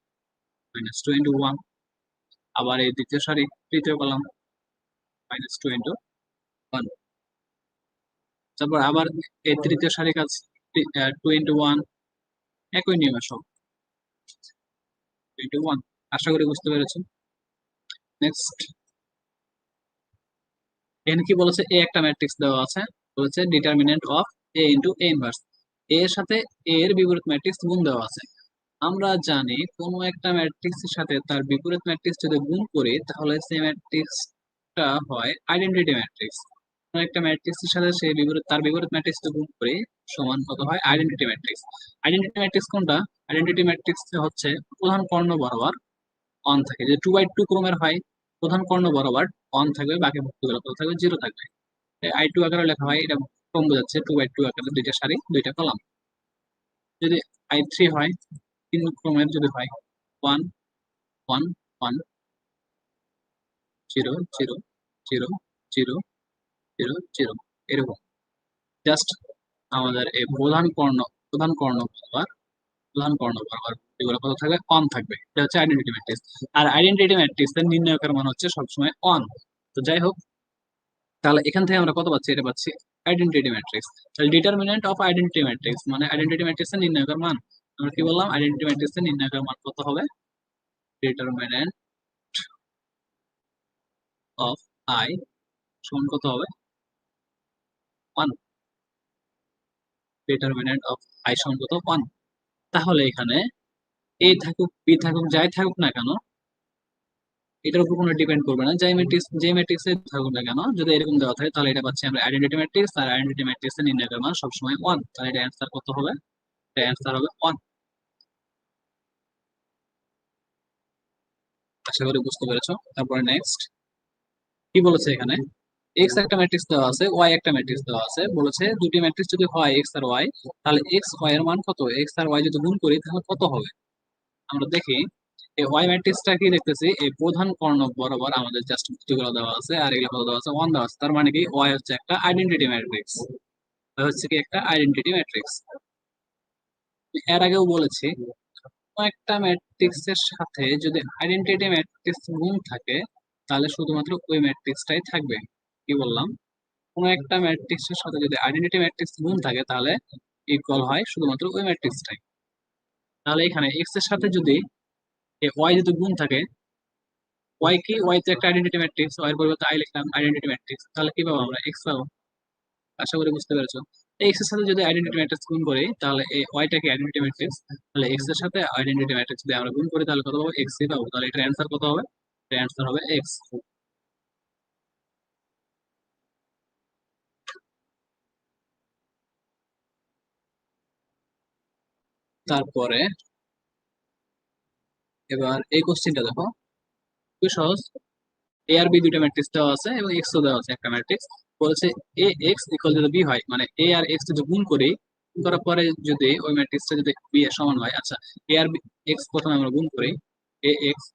-2 × 1। আবার এই দ্বিতীয় সারি তৃতীয় কলাম, -2 × 1। তারপর আবার এই তৃতীয় সারি কাজ 2 × 1। একই নিয়মে সব 2 × 1। আশা করি বুঝতে পেরেছেন। নেক্সট, এখানে কি বলেছে? এ একটা ম্যাট্রিক্স দেওয়া আছে, বলেছে determinant of A into A inverse. এর সাথে এ এর বিপরীত ম্যাট্রিক্স গুণ দেওয়া আছে। আমরা জানি কোনো একটা ম্যাট্রিক্সের সাথে তার বিপরীত ম্যাট্রিক্স যদি গুণ করি, তাহলে সেই ম্যাট্রিক্সটা হয় আইডেন্টিটি ম্যাট্রিক্স। কোনো একটা ম্যাট্রিক্সের সাথে সেই তার বিপরীত ম্যাট্রিক্স যদি গুণ করি, সমান কত হয়? Identity matrix. আইডেন্টিটি ম্যাট্রিক্স কোনটা? আইডেন্টিটি ম্যাট্রিক্স হচ্ছে প্রধান কর্ণ বরাবর 1 থাকে, যে 2/2 ক্রমের হয়। প্রধান কর্ণ বরাবর 1 থাকবে, বাকি মুক্তগুলো কত থাকবে? 0 থাকবে। I2 আকারে লেখা হয়, এটা ক্রম বোঝাচ্ছে। 2/2 আকারে দুইটা সারি দুইটা কলাম। যদি I3 হয়, 3 ক্রমের যদি হয়, 1 1 1 0 0 0 0 0 0, এরকম। জাস্ট আমাদের এই প্রধান কর্ণ বরাবর এগুলো কত থাকবে? 1 থাকবে। এটা হচ্ছে আইডেন্টিটি ম্যাট্রিক্স। আর আইডেন্টিটি ম্যাট্রিক্স এর নির্ণায়কের মান হচ্ছে সবসময় 1। তো যাই হোক, তাহলে এখান থেকে আমরা কত পাচ্ছি? এটা পাচ্ছি আইডেন্টিটি ম্যাট্রিক্স। তাহলে ডিটারমিনেন্ট অফ আইডেন্টিটি ম্যাট্রিক্স মানে আইডেন্টিটি ম্যাট্রিক্স এর নির্ণায়কের মান। আমরা কি বললাম? আইডেন্টিটি ম্যাট্রিক্স এর নির্ণায়কের মান কত হবে? ডিটারমিনেন্ট অফ আই সমান কত হবে? 1। ডিটারমিনেন্ট অফ আই সমান কত? 1। তাহলে এখানে এ থাকুক, বি থাকুক, যাই থাকুক না কেন, এটার উপর কোনো ডিপেন্ড করবে না। যে ম্যাট্রিক্সে থাকুক না কেন, যদি এরকম দেওয়া থাকে, তাহলে এটা পাচ্ছি আমরা আইডেন্টিটি ম্যাট্রিক্স। আর আইডেন্টিটি ম্যাট্রিক্সের নির্ণায়কের মান সবসময় 1। তাহলে এটা অ্যান্সার কত হবে? এটা অ্যান্সার হবে 1। আশা করি বুঝতে পেরেছো। তারপরে নেক্সট কি বলেছে এখানে? এক্স একটা ম্যাট্রিক্স দেওয়া আছে, ওয়াই একটা ম্যাট্রিক্স দেওয়া আছে। বলেছে দুটি ম্যাট্রিক্স যদি হয় এক্স আর ওয়াই, তাহলে এক্স ওয়াই এর মান কত? এক্স আর ওয়াই যদি গুণ করি তাহলে কত হবে? আমরা দেখি। এই ওয়াই ম্যাট্রিক্সটা কি দেখতেছি, এই প্রধান কর্ণক বরাবর আমাদের জাস্ট যেগুলো দেওয়া আছে আর এগুলো কত দেওয়া আছে, ওয়ান দেওয়া আছে। তার মানে কি ওয়াই হচ্ছে একটা আইডেন্টিটি ম্যাট্রিক্স, হচ্ছে কি একটা আইডেন্টিটি ম্যাট্রিক্স। এর আগেও বলেছি, কোনো একটা ম্যাট্রিক্স এর সাথে যদি আইডেন্টিটি ম্যাট্রিক্স গুণ থাকে তাহলে শুধুমাত্র ওই ম্যাট্রিক্সটাই থাকবে। কি বললাম, কোনো একটা ম্যাট্রিক্স এর সাথে যদি আইডেন্টিটি ম্যাট্রিক্স গুণ থাকে তাহলে ইকুয়াল হয় শুধুমাত্র ওই ম্যাট্রিক্সটাই। তাহলে এখানে এক্স এর সাথে যদি ওয়াই যদি গুণ থাকে, ওয়াই কি, ওয়াই তো একটা আইডেন্টিটি ম্যাট্রিক্স, ওয়াই এর পরিবর্তে আই লিখলাম আইডেন্টিটি ম্যাট্রিক্স, তাহলে কি পাবো আমরা, এক্স পাবো। আশা করি বুঝতে পেরেছো। এক্স এর সাথে যদি আইডেন্টিটি ম্যাট্রিক্স গুণ করি তাহলে এই ওয়াইটা কি আইডেন্টিটি ম্যাট্রিক্স, তাহলে এক্স এর সাথে আইডেন্টিটি ম্যাট্রিক্স যদি আমরা গুণ করি তাহলে কত পাবো, এক্স ই পাবো। তাহলে এটার অ্যান্সার কত হবে, এটার অ্যান্সার হবে এক্স। তারপরে এবার এই কোশ্চেনটা দেখো, খুবই সহজ। এ আর বি দুইটা ম্যাট্রিক্স দেওয়া আছে এবং এক্স ও দেওয়া আছে একটা ম্যাট্রিক্স। বলেছে এ এক্স ইকুয়াল যদি বি হয়, মানে এ আর এক্স যদি গুণ করি, গুণ করার পরে যদি ওই ম্যাট্রিক্সটা যদি বি এর সমান হয়, আচ্ছা এ আর বি এক্স প্রথমে আমরা গুণ করি, এ এক্স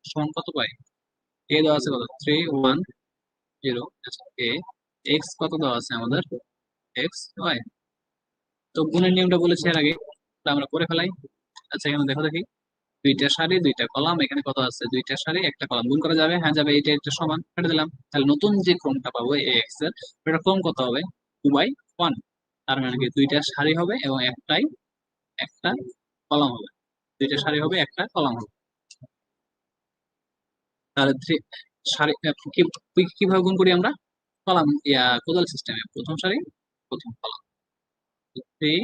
সমান কত পাই, এ দেওয়া আছে কত 3 1 0, আচ্ছা এ এক্স কত দেওয়া আছে আমাদের, এক্স ওয়াই। তো গুণের নিয়মটা বলেছি এর আগে, তা আমরা করে ফেলাই। আচ্ছা এখানে দেখো দেখি, দুইটা সারি দুইটা কলাম, এখানে কত আছে, দুইটা সারি একটা কলাম, গুণ করা যাবে, হ্যাঁ যাবে, এটা একটা সমান কেটে দিলাম। তাহলে নতুন যে ক্রমটা পাবো এ এক্স এর, এটা ক্রম কত হবে, 2/1। তার মানে কি দুইটা সারি হবে এবং একটা কলাম হবে, দুইটা সারি হবে একটা কলাম হবে। তাহলে সারি কিভাবে গুণ করি আমরা, কলাম কোদাল সিস্টেমে, প্রথম সারি প্রথম কলাম, 3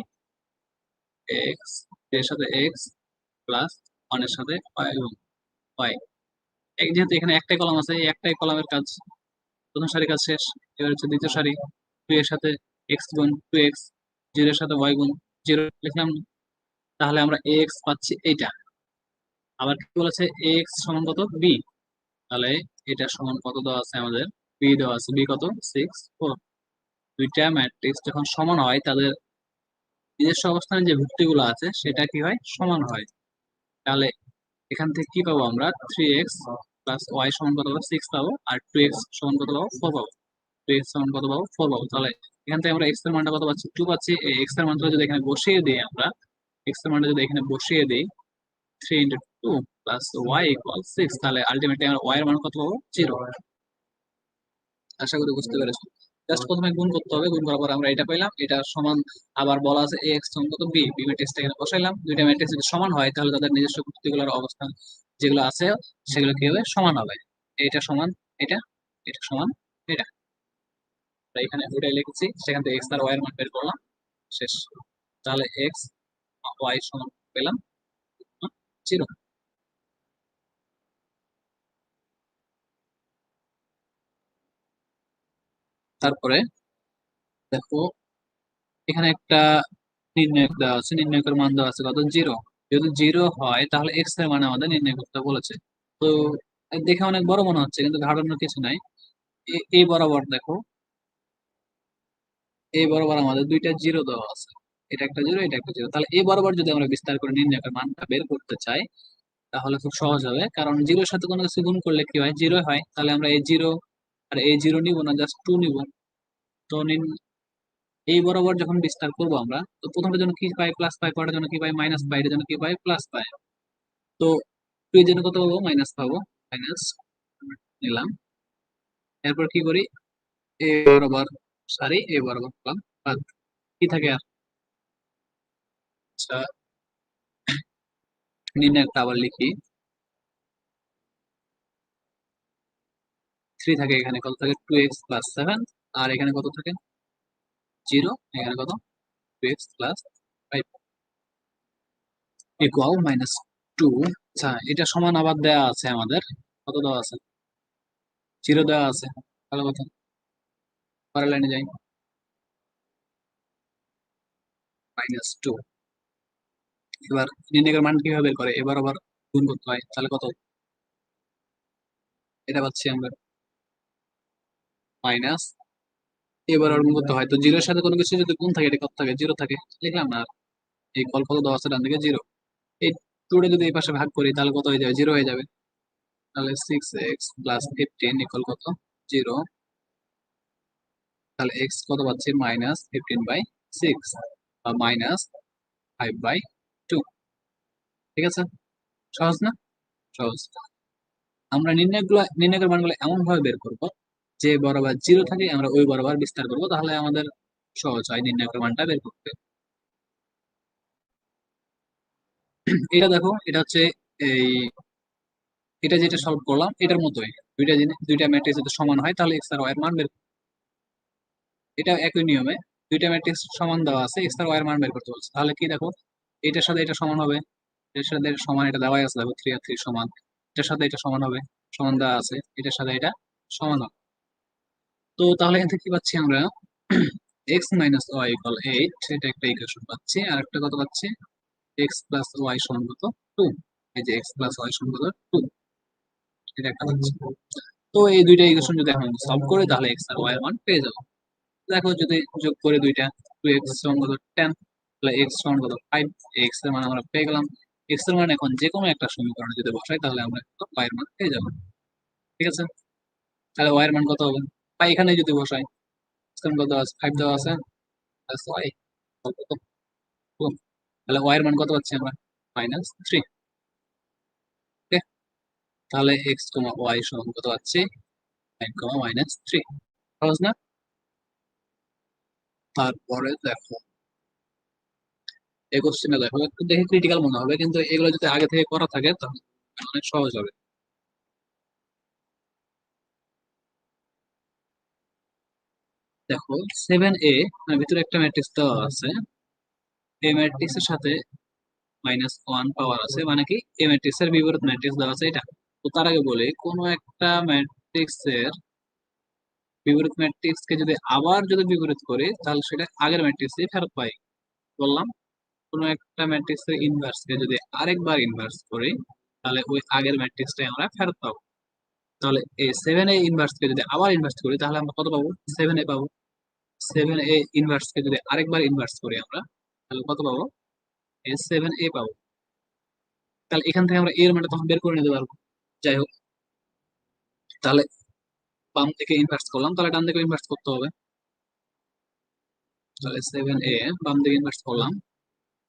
এক্স এর সাথে এক্স প্লাস ওয়ানের সাথে ওয়াই। যেহেতু এখানে একটাই কলাম আছে, এই একটাই কলামের কাজ, প্রথম সারি কাজ শেষ। এবার হচ্ছে দ্বিতীয় সারি, 2 এর সাথে এক্স গুণ 2x, 0 এর সাথে ওয়াই গুণ 0 লিখলাম। তাহলে আমরা এক্স পাচ্ছি এইটা। আবার কি বলেছে, এক্স সমান কত, বি। তাহলে এটা সমান কত দেওয়া আছে আমাদের, বি দেওয়া আছে, বি কত 6 4। দুইটা ম্যাট্রিক্স যখন সমান হয় তাদের নিজস্ব অবস্থানে যে ভুক্তিগুলো আছে সেটা কি হয়, সমান হয়। তাহলে এখান থেকে কি পাবো আমরা, 3x প্লাস ওয়াই সমান কত পাবো, 6 পাবো, আর 2x সমান কত পাবো, 4 পাবো। 2x সমান কত পাবো, 4 পাবো। তাহলে এখান থেকে আমরা এক্স এর মানটা কত পাচ্ছি, 2 পাচ্ছি। এই এক্স এর মানটা যদি এখানে বসিয়ে দিই আমরা, এক্স এর মানটা যদি এখানে বসিয়ে দিই, 3 × 2 প্লাস ওয়াই ইকুয়াল 6, তাহলে আলটিমেটলি আমরা ওয়াই এর মান কত পাবো, 0। আশা করি বুঝতে পেরেছো। জাস্ট প্রথমে গুণ করতে হবে, গুণ করার পর আমরা এটা পেলাম, এটা সমান। আবার বলা আছে এক্স সমান কত, বি, বি ম্যাট্রিক্সটা এখানে বসাইলাম। দুইটা ম্যাট্রিক্স যদি সমান হয় তাহলে তাদের নিজস্ব প্রতীকগুলোর অবস্থান যেগুলো আছে সেগুলো কি হবে, সমান হবে। এটা সমান এটা, এটা সমান এটা। তাই এখানে ওইটাই লিখেছি, সেখান থেকে এক্স আর ওয়াই এর মান বের করলাম, শেষ। তাহলে এক্স ওয়াই সমান পেলাম 0। তারপরে দেখো, এখানে একটা নির্ণায়ক দেওয়া আছে, নির্ণায়কের মান দেওয়া আছে কত, 0। যদি 0 হয় তাহলে এক্স এর মান আমাদের নির্ণয় করতে বলেছে। তো দেখে অনেক বড় মনে হচ্ছে কিন্তু ধারণার কিছু নাই। এই বরাবর দেখো, এই বরাবর আমাদের দুইটা জিরো দেওয়া আছে, এটা একটা জিরো এটা একটা জিরো। তাহলে এই বরাবর যদি আমরা বিস্তার করে নির্ণায়কের মানটা বের করতে চাই তাহলে খুব সহজ হবে, কারণ জিরোর সাথে কোনো কিছু গুণ করলে কি হয়, জিরো হয়। তাহলে আমরা এই জিরো আর এই জিরো নিব না, জাস্ট 2 নিব। তো এই বরাবর যখন বিস্তার করবো আমরা, তো প্রথমটার জন্য কি পাই, প্লাস পাই, পরের জন্য কি পাই, মাইনাস পাই, এটার জন্য কি পাই, প্লাস পাই। তো 2 এর জন্য কত পাবো, মাইনাস পাবো, মাইনাস নিলাম। এরপর কি করি, এ বরাবর সারি, এ বরাবর করলাম, বাদ। কি থাকে আর, আচ্ছা নির্ণায়কটা আবার লিখি। 3 থাকে, এখানে কত থাকে, 2x + 7, আর এখানে কত থাকে, 0, এখানে কত, 2x + 5 ইকুয়াল -2। আচ্ছা এটা সমান আবার দেয়া আছে আমাদের, কত দেওয়া আছে, 0 দেওয়া আছে। ভালো কথা, পরের লাইনে যাই, -2। এবার নির্ণায়কের মান কিভাবে বের করে, এবার আবার গুণ করতে হয়, তাহলে কত, এটা পাচ্ছি আমরা মাইনাস, এবার আর গুণ করতে হয়। তো জিরোর সাথে কোনো কিছু যদি গুণ থাকে, এটা কত থাকে, 0 থাকে, লিখলাম না আর। এই কল কত দেওয়া আছে ডান দিকে, 0। এই টুটা যদি এই পাশে ভাগ করি তাহলে কত হয়ে যাবে, 0 হয়ে যাবে। তাহলে 6x প্লাস 15 ইকুয়াল কত, 0। তাহলে x কত পাচ্ছি, -15/6 বা -5/2। ঠিক আছে, সহজ না? সহজ। আমরা নির্ণয়ের মানগুলো এমন ভাবে বের করব যে বরাবর 0 থাকে আমরা ওই বরাবর বিস্তার করব, তাহলে আমাদের সহজ হয় নির্ণয়ের মানটা বের করতে। এটা দেখো, এটা হচ্ছে এই, এটা যেটা সলভ করলাম এটার মতোই, দুইটা ম্যাট্রিক্স যদি সমান হয় তাহলে এক্স আর ওয়াই এর মান বের, এটা একই নিয়মে দুইটা ম্যাট্রিক্স সমান দেওয়া আছে, এক্স আর ওয়াই এর মান বের করতে বলছে। তাহলে কি দেখো, এটার সাথে এটা সমান হবে, এটার সাথে এটা সমান, এটা দেওয়াই আছে দেখো 3 আর 3 সমান, এটার সাথে এটা সমান হবে, সমান দেওয়া আছে, এটার সাথে এটা সমান হবে। তো তাহলে এখান থেকে কি পাচ্ছি আমরা, x মাইনাস ওয়াই ইকুয়াল 8, এটা একটা ইকুয়েশন পাচ্ছি। আর একটা কত পাচ্ছি, x প্লাস ওয়াই সমান কত, 2। এই যে x প্লাস ওয়াই সমান কত, 2, এটা একটা পাচ্ছি। তো এই দুইটা ইকুয়েশন যদি এখন সলভ করি তাহলে x আর y এর মান পেয়ে যাবো। দেখো যদি যোগ করে দুইটা, 2x সমান কত 10, তাহলে x সমান কত 5, x এর মান আমরা পেয়ে গেলাম। x এর মান এখন যে কোনো একটা সমীকরণে যদি বসাই তাহলে আমরা y এর মান পেয়ে যাবো। ঠিক আছে, তাহলে y এর মান কত হবে, বা এখানে যদি বসাই, x এর মান কত আছে, 5 দেওয়া আছে, প্লাস y কত, 2। তাহলে y এর মান কত পাচ্ছি আমরা, -3। ওকে, তাহলে x, y সমান কত পাচ্ছি, 5, -3। সহজ না? তারপরে দেখো এই কোশ্চেনটা দেখো, একটু দেখে ক্রিটিক্যাল মনে হবে, কিন্তু এগুলো যদি আগে থেকে করা থাকে তাহলে অনেক সহজ হবে। দেখো 7a ভিতরে একটা ম্যাট্রিক্স দেওয়া আছে, এই ম্যাট্রিক্স এর সাথে -1 পাওয়ার আছে, মানে কি এই ম্যাট্রিক্স এর বিপরীত ম্যাট্রিক্স দেওয়া আছে এটা। তো তার আগে বলি, কোন একটা ম্যাট্রিক্স এর বিপরীত ম্যাট্রিক্স কে যদি আবার যদি বিপরীত করি তাহলে সেটা আগের ম্যাট্রিক্সে ফেরত পাই। বললাম, কোন একটা ম্যাট্রিক্স এর ইনভার্স কে যদি আরেকবার ইনভার্স করি তাহলে ওই আগের ম্যাট্রিক্সটাই আমরা ফেরত পাবো। তাহলে এই 7a ইনভার্স কে যদি আবার ইনভার্স করি তাহলে আমরা কত পাবো, 7a পাবো। 7a ইনভার্স কে যদি আরেকবার ইনভার্স করি আমরা তাহলে কত পাবো, এই 7a পাবো। তাহলে এখান থেকে আমরা এর মানটা তখন বের করে নিতে পারবো। যাই হোক, তাহলে বাম থেকে ইনভার্স করলাম, তাহলে ডান দিকে ইনভার্স করতে হবে। তাহলে 7a বাম দিকে ইনভার্স করলাম,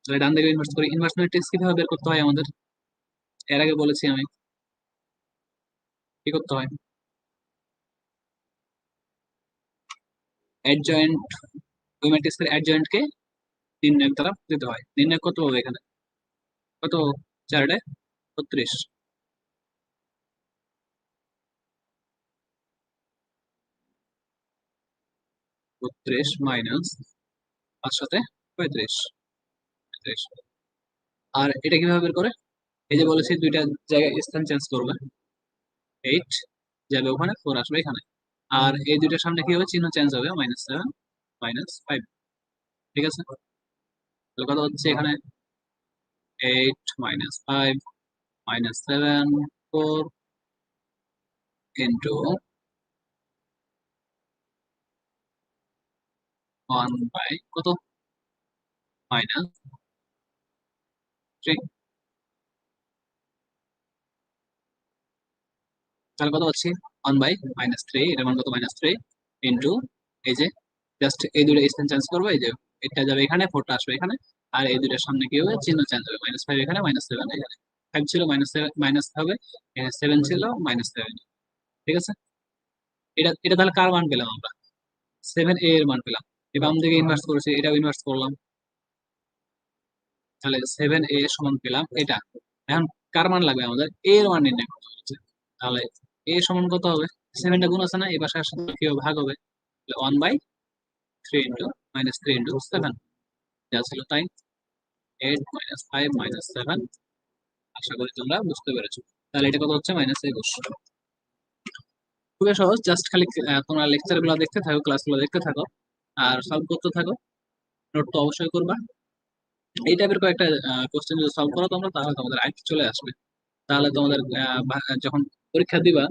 তাহলে ডান দিকে ইনভার্স করি। ইনভার্স ম্যাট্রিক্স কিভাবে বের করতে হয় আমাদের, এর আগে বলেছি আমি, কি করতে হয়, অ্যাডজয়েন্ট, ওই ম্যাট্রিক্সের অ্যাডজয়েন্ট কে নির্ণয়ের দ্বারা দিতে হয়। নির্ণয় কত হবে এখানে, কত, 4 36, 32 মাইনাস 5 সাথে 35, 35। আর এটা কিভাবে বের করে, এই যে বলেছি দুইটা জায়গায় স্থান চেঞ্জ করবে, 8 যাবে ওখানে, 4 আসবে এখানে। আর এই দুইটার সামনে কি হবে, চিহ্ন চেঞ্জ হবে, -7 -5। ঠিক আছে, তাহলে কত হচ্ছে এখানে, 8 -5 -7, 4 ইন্টু 1 বাই কত, -3। তাহলে কত হচ্ছে, 1/-3, এটার মান কত, -3 ইন্টু, এই যে জাস্ট এই দুটো স্থান চেঞ্জ করবো, এই যে এটা যাবে এখানে, 4টা আসবে এখানে। আর এই দুটোর সামনে কি হবে, চিহ্ন চেঞ্জ হবে, -5 এখানে, -7 এখানে। 5 ছিল -7 মাইনাস হবে, এখানে 7 ছিল -7। ঠিক আছে, এটা তাহলে কার মান পেলাম আমরা, 7a এর মান পেলাম। এবার বাম দিকে ইনভার্স করেছি, এটাও ইনভার্স করলাম, তাহলে 7a সমান পেলাম এটা। এখন কার মান লাগবে আমাদের, a এর মান নির্ণয় করতে হচ্ছে। তাহলে a সমান কত হবে, 7টা গুণ আছে না, এই পাশে আসলে কি হবে, ভাগ হবে। 1/3 ইন্টু -3 ইন্টু 7, যা ছিল তাই, 8 -5 -7। আশা করি তোমরা বুঝতে পেরেছো। তাহলে এটা কত হচ্ছে, -21। খুবই সহজ, জাস্ট খালি তোমরা লেকচার গুলো দেখতে থাকো, ক্লাসগুলো দেখতে থাকো, আর সলভ করতে থাকো। নোট তো অবশ্যই করবা। এই টাইপের কয়েকটা কোশ্চেন যদি সলভ করো তোমরা তাহলে তোমাদের আয়ত্তে চলে আসবে। তাহলে তোমাদের যখন পরীক্ষা দিবা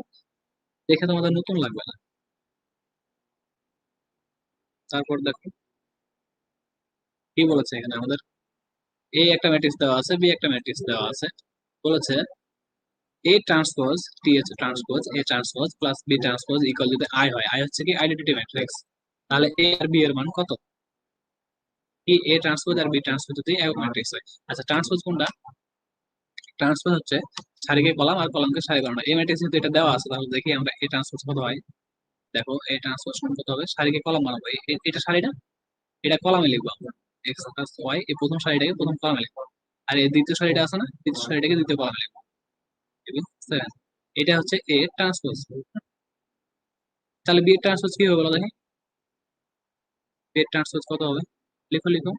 দেখে তোমাদের নতুন লাগবে না। তারপর দেখো কি বলেছে এখানে আমাদের, এ একটা ম্যাট্রিক্স দেওয়া আছে, বি একটা ম্যাট্রিক্স দেওয়া আছে। বলেছে এ ট্রান্সপোজ টি এচ transpose A transpose plus B transpose equal যদি আই হয়, আই হচ্ছে কি আইডেন্টিটি ম্যাট্রিক্স, তাহলে এ আর বি এর মান কত? কি এ ট্রান্সপোজ আর বি ট্রান্সপোজ যদি একক ম্যাট্রিক্স হয়। আচ্ছা ট্রান্সপোজ কোনটা? ট্রান্সপোজ হচ্ছে সারিকে কলাম আর কলামকে সারি বানানো। এই ম্যাট্রিক্স যদি এটা দেওয়া আছে তাহলে দেখি আমরা এ ট্রান্সপোজ কত হয়। দেখো এ ট্রান্সপোজ সমান কত হবে, সারিকে কলাম বানাবো, এটা সারি না, এটা কলামে লিখবো আমরা, এক্স প্লাস ওয়াই, এই প্রথম সারিটাকে প্রথম কলামে লিখবো, আর এই দ্বিতীয় সারিটা আছে না, দ্বিতীয় সারিটাকে দ্বিতীয় কলামে লিখবো। সেভেন, এটা হচ্ছে এ ট্রান্সপোজ। তাহলে বি ট্রান্সপোজ কি হবে বলো দেখি, বি ট্রান্সপোজ কত হবে? লিখো লিখো,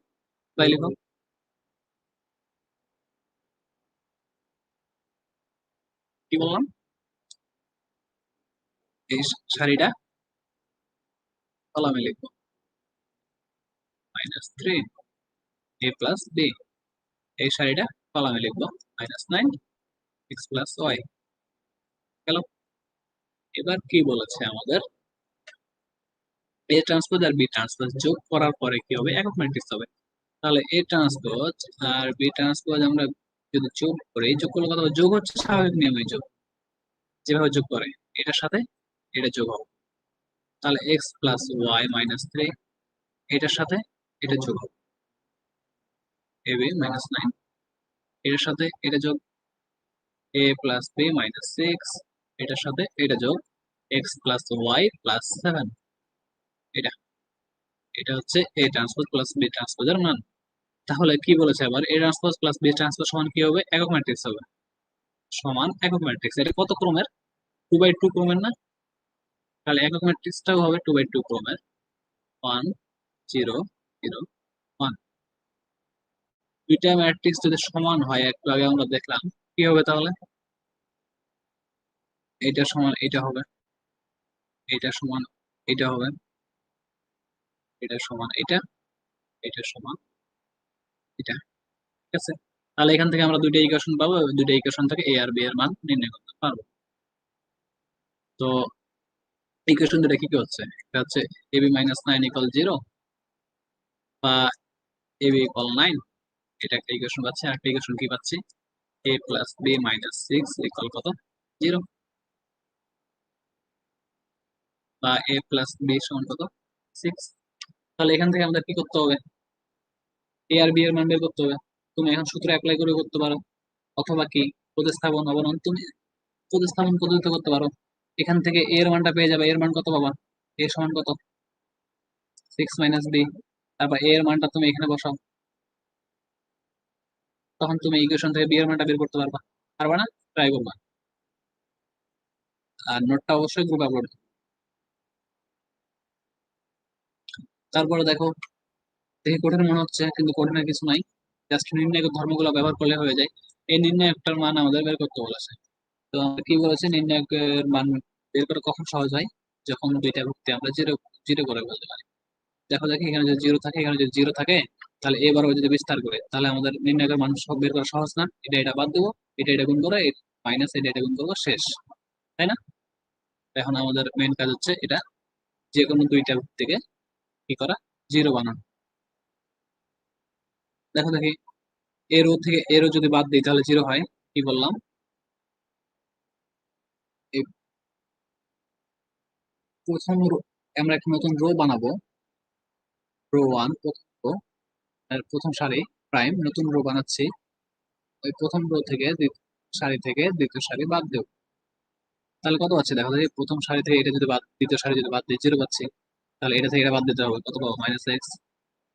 তাই লিখো। কি বললাম? এই সারিটা কলামে লিখবো, -3 এ প্লাস বি, এই সারিটা কলামে লিখবো, -9 এক্স প্লাস ওয়াই। গেল। এবার কি বলেছে আমাদের, এ ট্রান্সপোজ আর বি ট্রান্সপোজ যোগ করার পরে কি হবে, একক ম্যাট্রিক্স হবে। তাহলে এ ট্রান্সপোজ আর বি ট্রান্সপোজ আমরা যদি যোগ করি, যোগ করলে কত হবে? যোগ হচ্ছে স্বাভাবিক নিয়মে যোগ, যেভাবে যোগ করে এটার সাথে এটা যোগ হবে। তাহলে এক্স প্লাস ওয়াই -3, এটার সাথে এটা যোগ হবে, এ বি -9, এটার সাথে এটা যোগ, এ প্লাস বি -6, এটার সাথে এটা যোগ, এক্স প্লাস ওয়াই +7। এটা এটা হচ্ছে এ ট্রান্সপোজ প্লাস বি ট্রান্সপোজের মান। তাহলে কি বলেছে আবার, A transpose plus B transpose সমান কি হবে, একক ম্যাট্রিক্স হবে, সমান একক ম্যাট্রিক্স। এটা কত ক্রমের? 2x2 ক্রমের না? তাহলে একক ম্যাট্রিক্সটাও হবে 2x2 ক্রমের, 1 0 0 1। দুইটা ম্যাট্রিক্স যদি সমান হয়, একটু আগে আমরা দেখলাম, কি হবে তাহলে? এটা সমান এটা হবে, এটা সমান এটা হবে, এটা সমান এটা, এটা সমান এটা। ঠিক আছে, তাহলে এখান থেকে আমরা দুইটা ইকুয়েশন পাবো, দুইটা ইকুয়েশন থেকে এ আর বি এর মান নির্ণয় করতে পারবো। তো ইকুয়েশন দুটা কি কি হচ্ছে, এটা হচ্ছে এবি -9 ইকুয়াল 0 বা এবি ইকুয়াল 9, এটা একটা ইকুয়েশন পাচ্ছি। আর একটা ইকুয়েশন কি পাচ্ছি, এ প্লাস বি -6 ইকুয়াল কত, 0, বা এ প্লাস বি সমান কত, 6। তাহলে এখান থেকে আমাদের কি করতে হবে, এ আর বি এর মান বের করতে হবে। তুমি এখন সূত্র অ্যাপ্লাই করে করতে পারো, অথবা কি প্রতিস্থাপন অবনন, তুমি প্রতিস্থাপন পদ্ধতিতে করতে পারো। এখান থেকে এ এর মানটা পেয়ে যাবে, এর মান কত পাবা, এ সমান কত, 6 - বি, তারপর এ এর মানটা তুমি এখানে বসাও, তখন তুমি ইকুয়েশন থেকে বি এর মানটা বের করতে পারবা। পারবা না? ট্রাই করবা। আর নোটটা অবশ্যই গ্রুপ আপলোড। তারপরে দেখো, দেখে কঠিন মনে হচ্ছে, কিন্তু কঠিনের কিছু নাই, জাস্ট নির্ণায়ক ধর্মগুলো ব্যবহার করলে হয়ে যায়। এই নির্ণায়কটার মান আমাদের বের করতে বলেছে। তো আমাদের কি বলেছে, নির্ণায়কের মান বের করা কখন সহজ হয়, যখন দুইটা ভুক্তি আমরা জিরো জিরো করে বলতে পারি। দেখো দেখি, এখানে যদি জিরো থাকে, এখানে যদি জিরো থাকে, তাহলে এবার যদি বিস্তার করে, তাহলে আমাদের নির্ণায়কের মান সব বের করা সহজ না? এটা এটা বাদ দেবো, এটা এটা গুণ করো, মাইনাস এটা এটা গুণ করবো, শেষ, তাই না? এখন আমাদের মেন কাজ হচ্ছে এটা, যে কোনো দুইটা থেকে কি করা, জিরো বানানো। দেখো দেখি, এরো থেকে এরো যদি বাদ দিই তাহলে জিরো হয়, কি বললাম, এই প্রথম আমরা একটা নতুন রো বানাবো, রো 1 প্রথম রো, আর প্রথম সারি প্রাইম, নতুন রো বানাচ্ছি, ওই প্রথম রো থেকে সারি থেকে দ্বিতীয় সারি বাদ দেবো, তাহলে কত আছে দেখো দেখি, প্রথম সারি থেকে এটা যদি বাদ, দ্বিতীয় সারি যদি বাদ দিই, জিরো পাচ্ছি। তাহলে এটা থেকে এটা বাদ দিতে হবে, কত পাবো, -x।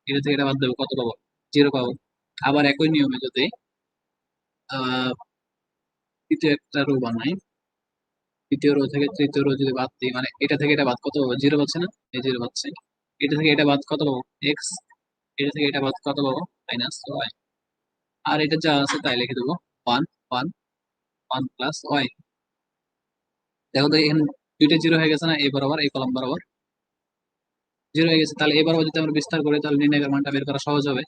এটা থেকে এটা বাদ দেবো, কত পাবো, জিরো পাবো। আবার একই নিয়মে যদি আহ তৃতীয় একটা রো বানাই, তৃতীয় রো থেকে তৃতীয় রো যদি বাদ দিই, মানে এটা থেকে এটা বাদ কত পাবো, জিরো পাচ্ছে না, এই জিরো পাচ্ছে। এটা থেকে এটা বাদ কত পাবো, এক্স, এটা থেকে এটা বাদ কত পাবো, -y। আর এটা যা আছে তাই লিখে দেবো, 1 1 1 প্লাস ওয়াই। দেখো তো এখানে দুইটা জিরো হয়ে গেছে না, এই বরাবর এই কলাম বরাবর জিরো হয়ে গেছে। তাহলে এই বরাবর যদি আমরা বিস্তার করি, তাহলে নির্ণয়ের মানটা বের করা সহজ হবে।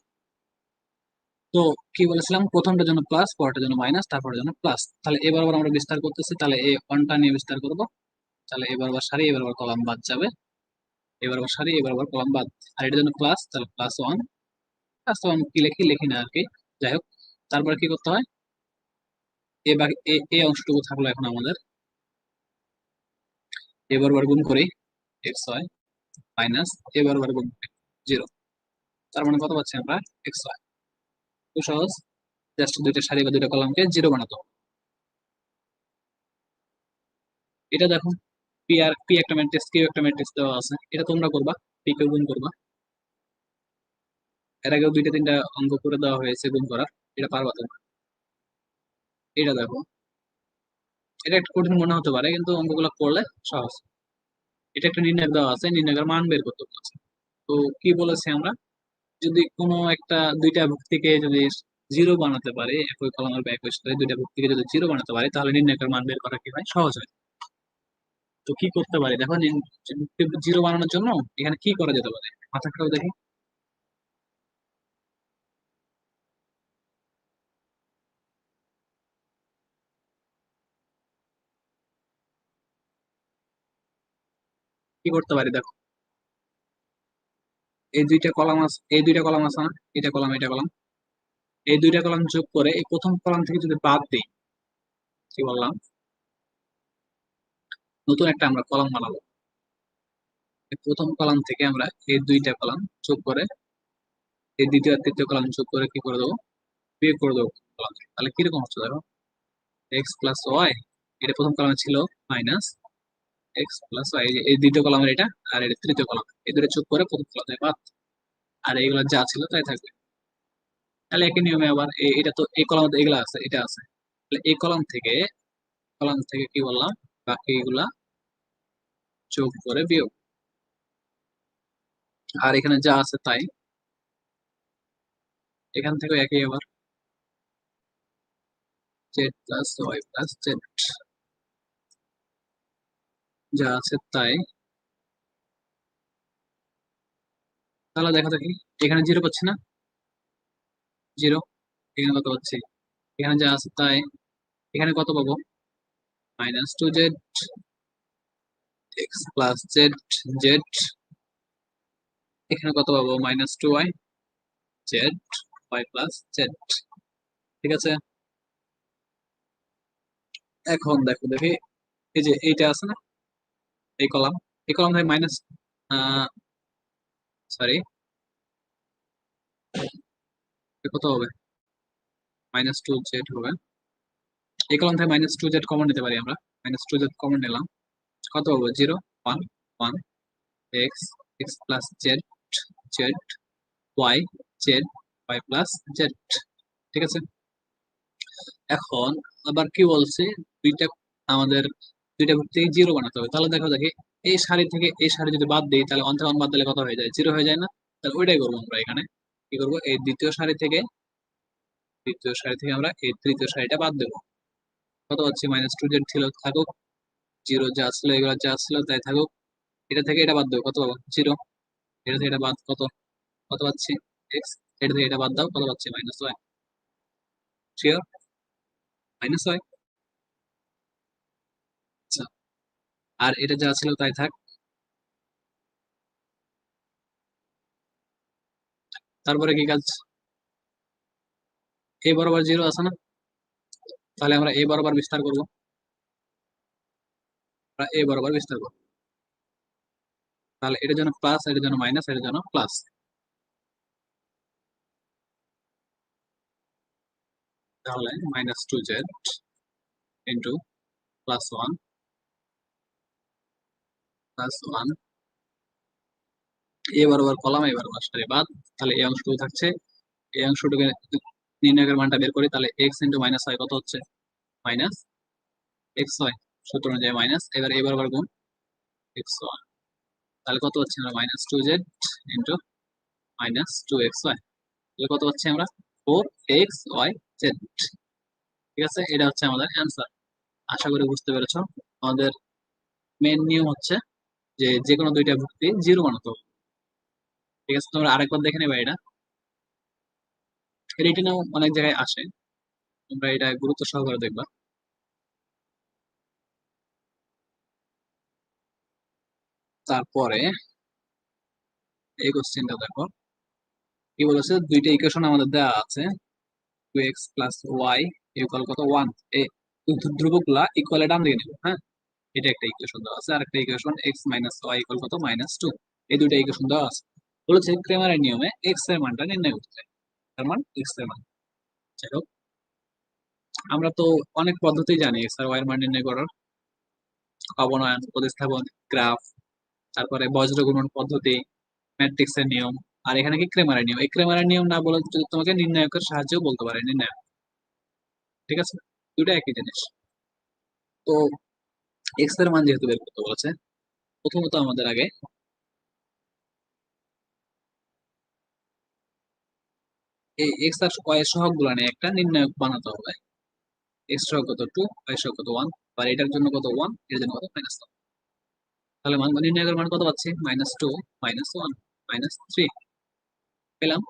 তো কি বলেছিলাম, প্রথমটার জন্য প্লাস, পরেরটার জন্য মাইনাস, তারপরের জন্য প্লাস। তাহলে এ বরাবর আমরা বিস্তার করতেছি, তাহলে এই ওয়ানটা নিয়ে বিস্তার করব। তাহলে এবার আবার সারি, এবার আবার কলাম বাদ যাবে, এবার আবার সারি, এবার আবার কলাম বাদ। আর এটার জন্য প্লাস, তাহলে +1 +1 কি লিখি, লিখি না আর কি, যাই হোক, তারপরে কি করতে হয়, এ বা এই অংশটুকু থাকলো এখন আমাদের, এ বরাবর গুণ করি এক্স ওয়াই মাইনাস এ বরাবর গুণ করি জিরো। তার মানে কত পাচ্ছি আমরা, এক্স ওয়াই। খুব সহজ, জাস্ট দুইটা সারি বা দুইটা কলামকে জিরো বানাতে হবে। এটা দেখো, পি আর পি একটা ম্যাট্রিক্স, কিউ একটা ম্যাট্রিক্স দেওয়া আছে, এটা তোমরা করবা, পি কে গুণ করবা। এর আগেও দুইটা তিনটা অঙ্ক করে দেওয়া হয়েছে গুণ করার, এটা পারবা তোমরা। এটা দেখো, এটা একটু কঠিন মনে হতে পারে কিন্তু অঙ্কগুলো করলে সহজ। এটা একটা নির্ণয় দেওয়া আছে, নির্ণয়ের মান বের করতে বলেছে। তো কি বলেছে আমরা, যদি কোনো একটা দুইটা ভুক্তিকে যদি জিরো বানাতে পারে, একই কলামের বা একই সাথে দুইটা ভুক্তিকে যদি জিরো বানাতে পারে, তাহলে নির্ণয়ের মান বের করা কি হয়, সহজ হয়। তো কি করতে পারি দেখো, জিরো বানানোর জন্য এখানে কি করা যেতে পারে, মাথা খাটাও দেখি। কি করতে পারি দেখো, এই দুইটা কলাম আছে না, এটা কলাম এটা কলাম, এই দুইটা কলাম যোগ করে এই প্রথম কলাম থেকে যদি বাদ দিই, কি বললাম, নতুন একটা আমরা কলাম বানাবো। এই প্রথম কলাম থেকে আমরা এই দুইটা কলাম যোগ করে এই দ্বিতীয় আর তৃতীয় কলাম যোগ করে কি করে দেবো, বিয়োগ করে দেবো কলাম থেকে। তাহলে কিরকম হচ্ছে দেখো, এক্স প্লাস ওয়াই, এটা প্রথম কলামে ছিল মাইনাস এক্স প্লাস ওয়াই, এই দ্বিতীয় কলামের এটা, আর এটা তৃতীয় কলাম, এই দুটো যোগ করে প্রথম কলামে বাদ, আর এইগুলো যা ছিল তাই থাকবে। তাহলে একই নিয়মে আবার এটা তো এই কলামে এগুলা আছে, এটা আছে, তাহলে এই কলাম থেকে কি বললাম, বাকি এগুলা যোগ করে বিয়োগ, আর এখানে যা আছে তাই, এখান থেকে একই আবার Z plus Y plus Z, যা আছে তাই। তাহলে দেখা দেখি, এখানে জিরো পাচ্ছি না, জিরো, এখানে কত পাচ্ছি, এখানে যা আছে তাই, এখানে কত পাবো, minus two Z X plus Z Z, এখানে কত পাবো, minus two Y Z Y plus Z. ঠিক আছে, এখন দেখো দেখি, এই যে এইটা আছে না, এই কলাম, এই কলাম থেকে মাইনাস, সরি, কত হবে, মাইনাস টু জেড হবে, এই কলাম থেকে মাইনাস টু জেড কমন নিতে পারি আমরা, মাইনাস টু জেড কমন নিলাম, কত হবে, zero one one X X plus Z Z Y Z Y plus Z. ঠিক আছে, এখন আবার কি বলছে, দুইটা আমাদের দুইটা ভুক্তি থেকে জিরো বানাতে হবে। তাহলে দেখো দেখি, এই সারি থেকে এই সারি যদি বাদ দিই, তাহলে অন থেকে অন বাদ দিলে কত হয়ে যায়, জিরো হয়ে যায় না। তাহলে ওইটাই করবো আমরা এখানে, কি করবো, এই দ্বিতীয় সারি থেকে আমরা এই তৃতীয় সারিটা বাদ দেবো। কত হচ্ছে, মাইনাস টু জেড ছিল থাকুক, জিরো যা ছিল এগুলো যা ছিল তাই থাকুক, এটা থেকে এটা বাদ দেবো, কত পাবো, জিরো, এটা থেকে এটা বাদ কত, কত পাচ্ছি, এক্স, এটা থেকে এটা বাদ দাও, কত পাচ্ছি, minus Y, sure, minus Y. আচ্ছা, আর এটা যা ছিল তাই থাক। তারপরে কি কাজ, এ বরাবর জিরো আছে না, তাহলে আমরা এ বরাবর বিস্তার করবো, আমরা এ বরাবর বিস্তার করবো। তাহলে এটার জন্য প্লাস, এটার জন্য মাইনাস, এটার জন্য প্লাস, তাহলে minus two Z into plus one plus one, এ বরাবর কলাম এ বরাবর সারি বাদ, তাহলে এই অংশটুকু থাকছে, এই অংশটুকু নির্ণয়ের মানটা বের করি, তাহলে এক্স ইন্টু মাইনাস হয় কত হচ্ছে, মাইনাস এক্স হয়, সূত্র অনুযায়ী মাইনাস, এবার এ বরাবর গুণ এক্স ওয়ান, তাহলে কত হচ্ছে আমরা, minus two Z into minus two X Y, তাহলে কত হচ্ছে আমরা, ফোর এক্স ওয়াই জেড। ঠিক আছে, এটা হচ্ছে আমাদের অ্যান্সার। আশা করি বুঝতে পেরেছো। আমাদের মেন নিয়ম হচ্ছে যে যে কোনো দুইটা ভুক্তি জিরো বানাতে হবে। ঠিক আছে, তোমরা আরেকবার দেখে নেবে এটা, রিটেনেও অনেক জায়গায় আসে, তোমরা এটা গুরুত্ব সহকারে দেখবা। তারপরে এই কোশ্চেনটা দেখো, কি বলেছে, দুইটা ইকুয়েশন আমাদের দেওয়া আছে, 2x প্লাস ওয়াই ইকুয়াল কত 1। এই ধ্রুবকগুলা ইকুয়ালে ডান দিকে নেব, হ্যাঁ। এটা একটা ইকুয়েশন দেওয়া আছে, আর একটা equation X minus Y equal কত -2। এই দুটো ইকুয়েশন দেওয়া আছে। বলেছে ক্রেমারের নিয়মে এক্স এর মানটা নির্ণয় করতে চাই, তার মান এক্স এর মান। যাই হোক, আমরা তো অনেক পদ্ধতি জানি এক্স আর ওয়াই এর মান নির্ণয় করার। অবনয়ন, প্রতিস্থাপন, গ্রাফ, তারপরে বজ্র গুণন পদ্ধতি, ম্যাট্রিক্স এর নিয়ম। আর এখানে কি ক্রেমারের নিয়ম। এই ক্রেমারের নিয়ম না বলে যদি তোমাকে নির্ণায়কের সাহায্যেও বলতে পারে নির্ণায়ক। ঠিক আছে, দুটো একই জিনিস। তো এক্স এর মান যেহেতু বের করতে বলেছে, প্রথমত আমাদের আগে এই এক্স আর ওয়াই এর সহগ গুলা নিয়ে একটা নির্ণায়ক বানাতে হবে। এক্স সহগ কত 2, ওয়াই সহগ কত 1, আর এটার জন্য কত 1, এর জন্য কত -1। তাহলে মান নির্ণায়কের মান কত পাচ্ছি -2 -1 -3 পেলাম।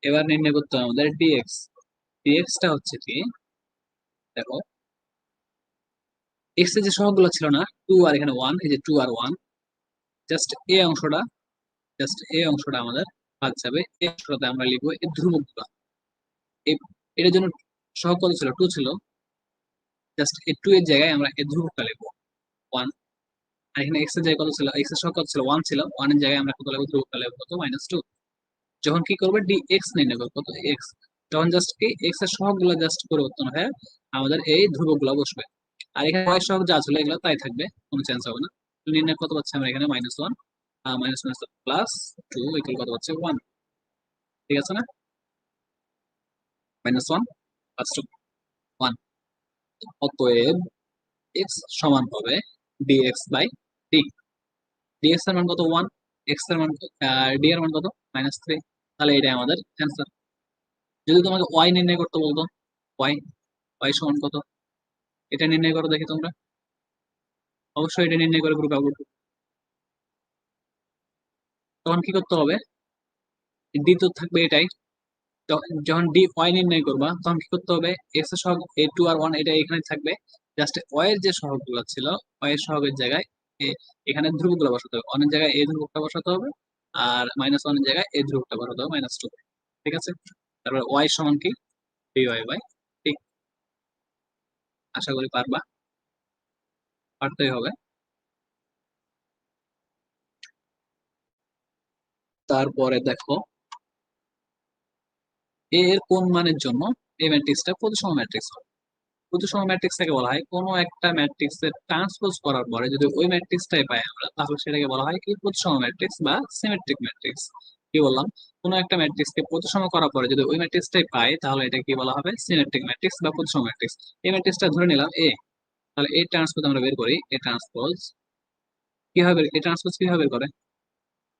এবার নির্ণয় করতে হবে আমাদের ডিএক্স। ডিএক্স টা হচ্ছে কি, দেখো এক্স এর যে সহগগুলো ছিল না 2 আর এখানে 1, এই যে 2 আর 1, জাস্ট এই অংশটা, জাস্ট এই অংশটা আমাদের বাদ যাবে। এই অংশটাতে আমরা লিখবো এই ধ্রুবকগুলো। এই এটার জন্য সহগ কত ছিল 2 ছিল, জাস্ট এই 2 এর জায়গায় আমরা এই ধ্রুবকটা লিখবো 1। আর এখানে এক্স এর জায়গায় কত ছিল, এক্স এর সহগ কত ছিল 1 ছিল, 1 এর জায়গায় আমরা কত লিখবো, ধ্রুবকটা লিখবো কত -2। যখন কি করবে ডি এক্স নির্ণয় করবো কত এক্স, তখন জাস্ট কি এক্স এর সহগ গুলো জাস্ট পরিবর্তন হয়ে আমাদের এই ধ্রুবক গুলো বসবে। আর এখানে ওয়াই সহগ যা ছিল এগুলো তাই থাকবে, কোনো চেঞ্জ হবে না। তো নির্ণয় কত পাচ্ছি আমরা এখানে -1, মাইনাস মাইনাস +2 ইকুয়াল কত হচ্ছে 1। ঠিক আছে না, -1 +2 1। অতএব এক্স সমান হবে ডিএক্স বাই ডি। ডিএক্স এর মান কত 1, এক্স এর মান ডি এর মান কত -3। তাহলে এটাই আমাদের অ্যান্সার। যদি তোমাকে ওয়াই নির্ণয় করতে বলতো, ওয়াই ওয়াই সমান কত, এটা নির্ণয় করো দেখি তোমরা। অবশ্যই এটা নির্ণয় করে গ্রুপ আউট। তখন কি করতে হবে, ডি তো থাকবে এটাই। যখন ডি ওয়াই নির্ণয় করবা তখন কি করতে হবে, এক্স এর সহগ এ 2 আর 1 এটা এখানে থাকবে, জাস্ট ওয়াই এর যে সহগগুলো ছিল ওয়াই এর সহগের জায়গায় এখানে ধ্রুবকগুলো বসাতে হবে। অনেক জায়গায় এই ধ্রুবকটা বসাতে হবে, আর -1 এর জায়গায় এই ধ্রুবকটা বসাতে হবে -2। ঠিক আছে, তারপর ওয়াই সমান কি ডি ওয়াই বাই ডি। আশা করি পারবা, পারতেই হবে। তারপরে দেখো এ এর কোন মানের জন্য এই ম্যাট্রিক্সটা প্রতিসম ম্যাট্রিক্স হবে। প্রতিসম ম্যাট্রিক্সটাকে বলা হয় কোনো একটা ম্যাট্রিক্সের ট্রান্সপোজ করার পরে যদি ওই ম্যাট্রিক্সটাই পাই আমরা, তাহলে সেটাকে বলা হয় কি প্রতিসম ম্যাট্রিক্স বা সিমেট্রিক ম্যাট্রিক্স। কি বললাম, কোনো একটা ম্যাট্রিক্সকে প্রতিসম করার পরে যদি ওই ম্যাট্রিক্সটাই পাই তাহলে এটা কি বলা হবে সিমেট্রিক ম্যাট্রিক্স বা প্রতিসম ম্যাট্রিক্স। এই ম্যাট্রিক্সটা ধরে নিলাম এ, তাহলে এই ট্রান্সপোজ আমরা বের করি। এ ট্রান্সপোজ কিভাবে, এই ট্রান্সপোজ কিভাবে বের করে,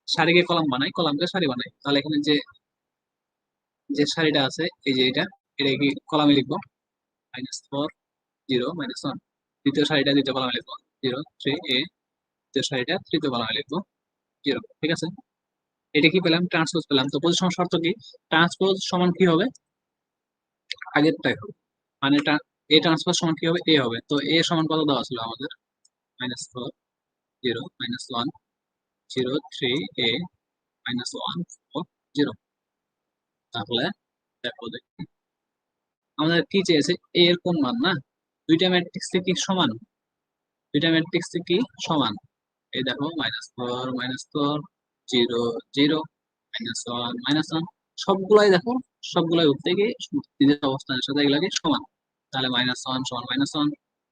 সারিকে কলাম বানাই, কলামকে সারি বানাই। তাহলে এখানে যে যে সারিটা আছে এই যে এটা কি কলামে লিখবো -4 0 -1। দ্বিতীয় সারিটা দ্বিতীয় কলামে লিখবো 0 3 এ, তৃতীয় সারিটা তৃতীয় কলামে লিখবো 0। ঠিক আছে, এটা কি পেলাম, ট্রান্সপোজ পেলাম। তো পজিশন শর্ত কি, ট্রান্সপোজ সমান কি হবে, আগেরটাই হবে। মানে এ ট্রান্সপোজ সমান কি হবে, এ হবে। তো এ সমান কত দেওয়া ছিল আমাদের -4 0 -1 0 3 এ -1 4 0। তাহলে দেখো দেখি আমাদের কি চেয়েছে, এ এর কোন মান না, দুইটা ম্যাট্রিক্স কি সমান, দুইটা ম্যাট্রিক্স কি সমান। এই দেখো -4 -4 0 0 -1 -1 সবগুলাই দেখো, সবগুলাই উঠতে গিয়ে নিজের অবস্থানের সাথে এগুলাকে সমান। তাহলে -1 সমান -1,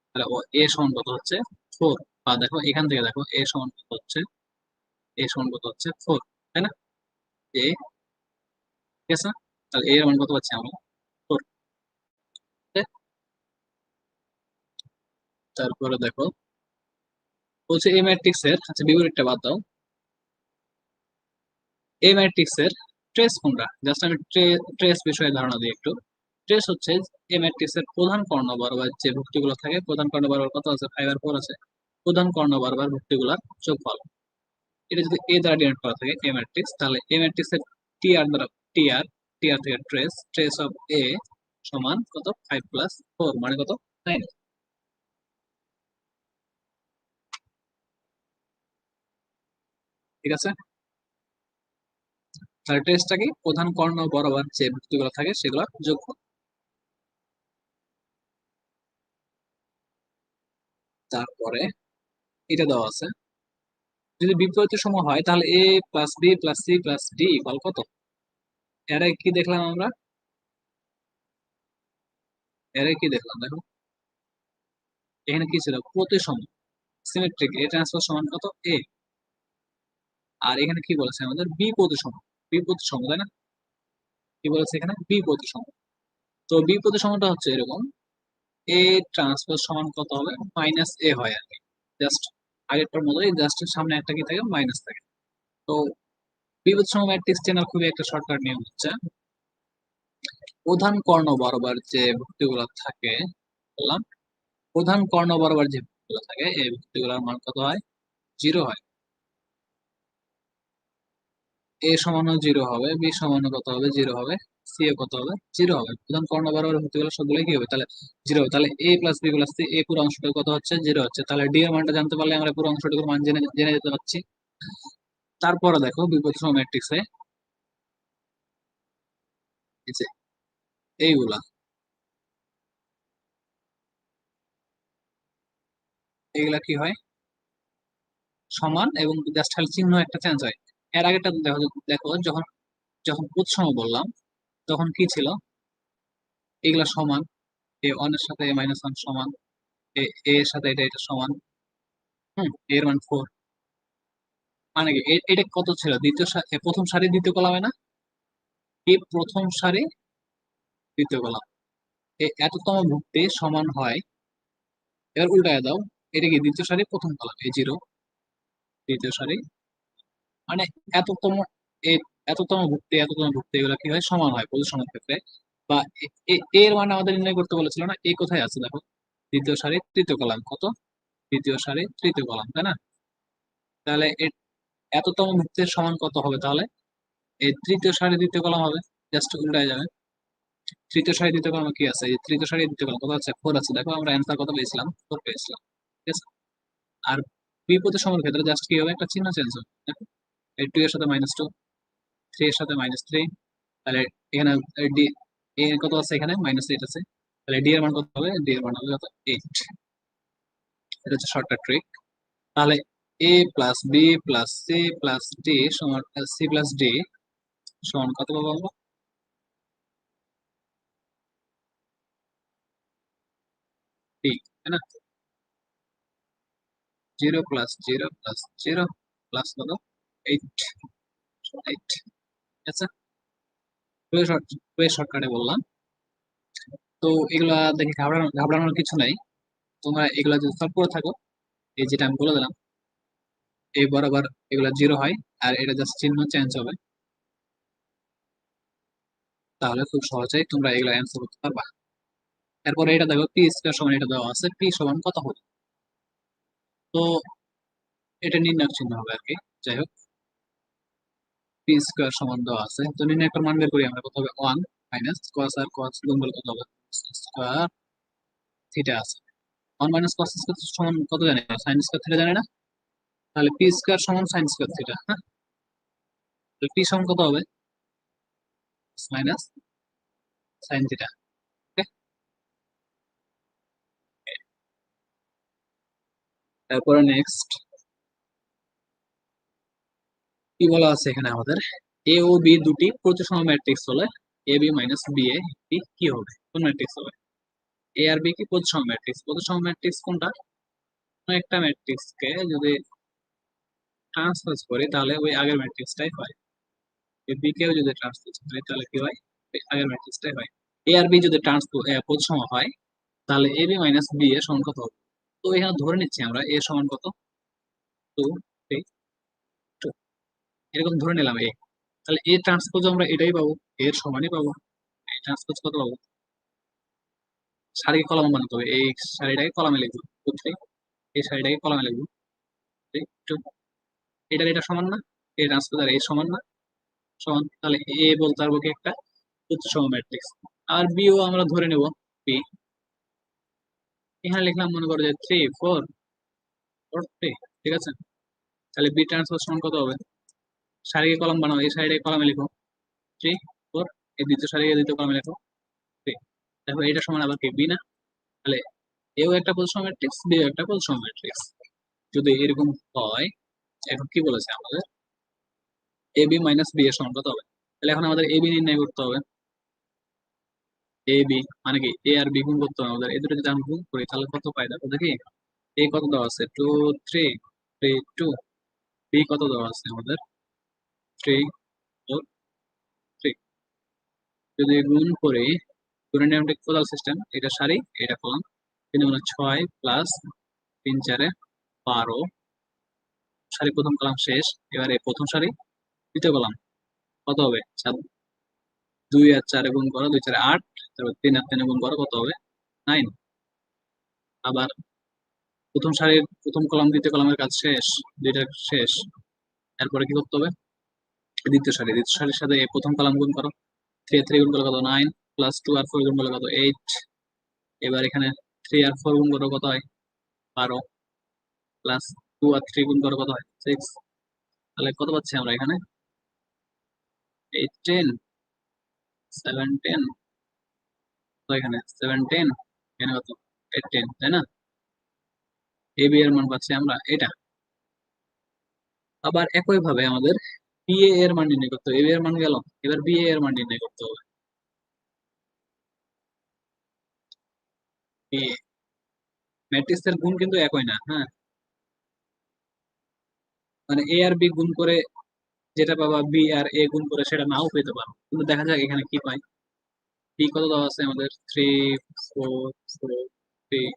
তাহলে ও এ সমান কত হচ্ছে 4। বা দেখো এখান থেকে দেখো এ সমান কত হচ্ছে, এ সমান কত হচ্ছে 4, তাই না, এ। ঠিক আছে না? তাহলে এ এর মান কত পাচ্ছি আমরা 4। তারপরে দেখো বলছে এই ম্যাট্রিক্স এর, আচ্ছা বিপরীতটা বাদ দাও, এই ম্যাট্রিক্স এর ট্রেস কোনটা, জাস্ট আমি ট্রেস বিষয়ে ধারণা দিই একটু। ট্রেস হচ্ছে এই ম্যাট্রিক্স এর প্রধান কর্ণ বরাবর যে ভুক্তিগুলো থাকে, প্রধান কর্ণ বরাবর কত আছে 5 আর 4 আছে, প্রধান কর্ণ বরাবর ভুক্তিগুলোর যোগফল। এটা যদি এ দ্বারা ডিনোট করা থাকে এ ম্যাট্রিক্স, তাহলে এ ম্যাট্রিক্স এর টিআর দ্বারা টিআর, টিআর থেকে ট্রেস, ট্রেস অফ এ সমান কত 5 + 4 মানে কত 9। ঠিক আছে, তাহলে ট্রেসটা কি প্রধান কর্ণ বরাবর যে ভুক্তিগুলো থাকে সেগুলোর যোগফল। তারপরে এটা দেওয়া আছে, যদি বিপরীত সম হয় তাহলে A plus B plus C plus D equal কত? এর আগে কি দেখলাম আমরা? এর আগে কি দেখলাম দেখো, এখানে কি ছিল? প্রতিসম, সিমেট্রিক, এ ট্রান্সফার সমান কত? এ। আর এখানে কি বলেছে আমাদের? বি প্রতিসম, বি প্রতিসম, তাই না? কি বলেছে এখানে? বি প্রতিসম। তো বি প্রতিসমটা হচ্ছে এরকম, এ ট্রান্সফার সমান কত হবে? মাইনাস এ হয় আর কি, জাস্ট আগেরটার মতোই, জাস্ট সামনে একটা কি থাকে? মাইনাস থাকে। তো বি প্রতিসম ম্যাট্রিক্স চেনার খুবই একটা শর্টকাট নিয়ম হচ্ছে, প্রধান কর্ণ বরাবর যে ভুক্তিগুলো থাকে, বললাম প্রধান কর্ণ বরাবর যে ভুক্তিগুলো থাকে এই ভুক্তিগুলোর মান কত হয়? জিরো হয়। এ সমানও জিরো হবে, বি সমানও কত হবে? জিরো হবে, সি এ কত হবে? জিরো হবে। প্রধান কর্ণ বরাবর ভুক্তিগুলো সবগুলোই কি হবে তাহলে? জিরো হবে। তাহলে A plus B plus C, এ পুরো অংশটা কত হচ্ছে? জিরো হচ্ছে। তাহলে ডি এর মানটা জানতে পারলে আমরা পুরো অংশটুকুর মান জেনে জেনে যেতে পারছি। তারপরে দেখো বিপরীত সম ম্যাট্রিক্সে এই যে এইগুলা, এইগুলা কি হয়? সমান, এবং জাস্ট খালি চিহ্ন একটা চেঞ্জ হয়। এর আগেটা দেখো, দেখো যখন যখন প্রতিসম বললাম তখন কি ছিল? এগুলা সমান, এ ওয়ান এর সাথে এ মাইনাস ওয়ান সমান, এ এ এর সাথে এটা এটা সমান। এর মান 4, মানে কি এটা কত ছিল? দ্বিতীয় প্রথম সারি দ্বিতীয় কলামে না? এই প্রথম সারি দ্বিতীয় কলাম, এই এততম ভুক্তি সমান হয়। এবার উল্টায় দাও, এটা কি? দ্বিতীয় সারি প্রথম কলাম, এই জিরো, দ্বিতীয় সারি, মানে এততম, এই এততম ভুক্তি এগুলো কি হয়? সমান হয় প্রতিসমের ক্ষেত্রে। বা এর মানে আমাদের নির্ণয় করতে বলেছিল না? এই কোথায় আছে দেখো, দ্বিতীয় সারি তৃতীয় কলাম, কত? দ্বিতীয় সারি তৃতীয় কলাম, তাই না? তাহলে এততম ভুক্তির সমান কত হবে তাহলে? এই তৃতীয় সারি দ্বিতীয় কলাম হবে, জাস্ট উল্টায় যাবে। তৃতীয় সারি দ্বিতীয় কলামে কি আছে? এই তৃতীয় সারি দ্বিতীয় কলাম কত আছে? 4 আছে। দেখো আমরা অ্যান্সার কত পেয়েছিলাম? 4 পেয়েছিলাম, ঠিক আছে? আর বিপরীত সমের ক্ষেত্রে জাস্ট কি হবে? একটা চিহ্ন চেঞ্জ হবে, দেখো, এই 2 এর সাথে -2, 3 এর সাথে -3, তাহলে এখানে ডি, এ কত আছে? এখানে -8 আছে। তাহলে ডি এর মান কত হবে? ডি এর মান হবে কত? 8। এটা হচ্ছে শর্টকাট ট্রিক। তাহলে A plus B plus C plus D সমান, সি প্লাস ডি সমান কত পাবো আমরা? ডি, তাই না? 0 প্লাস 0 প্লাস 0 প্লাস কত? 8, 8, আচ্ছা, খুবই শর্টকাটে বললাম। তো এগুলা দেখে ঘাবড়ানোর কিছু নাই। তোমরা এগুলা যদি সলভ করে থাকো, এই যেটা আমি বলে দিলাম, এই বরাবর এগুলা জিরো হয়, আর এটা জাস্ট চিহ্ন চেঞ্জ হবে, তাহলে খুব সহজেই তোমরা এগুলা অ্যান্সার করতে পারবা। এরপরে এটা দেখো, পি স্কয়ার সমান এটা দেওয়া আছে, পি সমান কত হবে? তো এটা নির্ণায়ক চিহ্ন হবে আর কি। যাই হোক, পি স্কয়ার সমান দেওয়া আছে, তো নির্ণায়কের মান বের করি আমরা। কত হবে? 1 মাইনাস কস, আর কস গুণ করলে কত হবে? স্কয়ার থিটা আছে। 1 মাইনাস কস স্কয়ার সমান কত জানি? সাইন স্কয়ার থিটা জানি না? তাহলে পি স্কয়ার সমান সাইন স্কয়ার থিটা, হ্যাঁ? পি সমান কত হবে? Minus sine theta. ওকে, তারপরে নেক্সট কি বলা আছে এখানে আমাদের? এ ও বি দুটি প্রতিসম ম্যাট্রিক্স হলে A B minus B A কি হবে? কোন ম্যাট্রিক্স হবে? এ আর বি কি প্রতিসম ম্যাট্রিক্স? প্রতিসম ম্যাট্রিক্স কোনটা? কোনো একটা ম্যাট্রিক্স কে যদি ট্রান্সপোজ করি তাহলে ওই আগের ম্যাট্রিক্সটাই হয়। এই বি কেও যদি ট্রান্সপোজ করি তাহলে কি হয়? ওই আগের ম্যাট্রিক্সটাই হয়। এ আর বি যদি প্রতিসম হয় তাহলে এ বি মাইনাস বি এর সমান কত হবে? তো এখানে ধরে নিচ্ছি আমরা এ সমান কত? 2, 3, 2, এরকম ধরে নিলাম এ। তাহলে এ ট্রান্সপোজ আমরা এটাই পাবো, এর সমানই পাবো। এ ট্রান্সপোজ কত পাবো? সারিকে কলামে বানাতে হবে, এই সারিটাকে কলামে লিখবো 2, 3, এই সারিটাকে কলামে লিখবো 3, 2। এটার এটা সমান না? এ ট্রান্সপোজ আর এ সমান না? সমান। তাহলে এ বলতে পারবো কি একটা প্রতিসম ম্যাট্রিক্স। আর বিও আমরা ধরে নেব বি। এখানে লিখলাম মনে করো যে 3, 4, 4, 3, ঠিক আছে? তাহলে বি ট্রান্সপোজ সমান কত হবে? সারিকে কলাম বানাও, এই সারিটাকে কলামে লিখো 3, 4, এই দ্বিতীয় সারিকে দ্বিতীয় কলামে লিখো 3। দেখো এটা সমান আবার কি? বি না? তাহলে এও একটা পজিশন ম্যাট্রিক্স, বিও একটা পজিশন ম্যাট্রিক্স। যদি এরকম হয়, এখন কি বলেছে আমাদের, এ বি মাইনাস বি এর সমান কত হবে? তাহলে এখন আমাদের এ বি নির্ণয় করতে হবে। এ বি মানে কি, এ আর বি গুণ করতে হবে আমাদের। এই দুটো যদি আমি গুণ করি তাহলে কত পাই দেখো দেখি। এ কত দেওয়া আছে, 2 3 3 2। বি কত দেওয়া আছে আমাদের, 3 4 3। যদি গুণ করি, গুণের নিয়মটা কোদাল সিস্টেম, এটা সারি এটা কলাম। 3 মানে 6 প্লাস 3 4 12, সারি প্রথম কলাম শেষ। এবারে প্রথম সারি দ্বিতীয় কলাম কত হবে, 2 আর 4 গুণ করো, 2 4 8, তারপর 3 আর 3 গুণ করো কত হবে, 9। আবার প্রথম সারির প্রথম কলাম দ্বিতীয় কলামের কাজ শেষ, দুইটা শেষ। এরপরে কি করতে হবে, দ্বিতীয় সারির সাথে এই প্রথম কলাম গুণ করো। 3 আর 3 গুণ করলে কত, 9, প্লাস 2 আর 4 গুণ করলে কত, 8। এবার এখানে 3 আর 4 গুণ করো কত হয়, 12, প্লাস 2 আর 3 গুণ করো কত হয়, 6। তাহলে কত পাচ্ছি আমরা এখানে, 18 17, তো এখানে 17, এখানে কত, 18, তাই না? এ বি এর মান পাচ্ছি আমরা এটা। আবার একই ভাবে আমাদের বিএ এর মান নির্ণয় করতে হবে। এ বি এর মান গেল, এবার বিএ এর মান নির্ণয় করতে হবে। বিএ ম্যাট্রিক্স এর গুণ কিন্তু একই না, হ্যাঁ, মানে এ আর বি গুণ করে যেটা পাবা, বি আর এ গুণ করে সেটা নাও পেতে পারো। কিন্তু দেখা যাক এখানে কি পাই। বি কত দেওয়া আছে আমাদের, 3 4 4 3।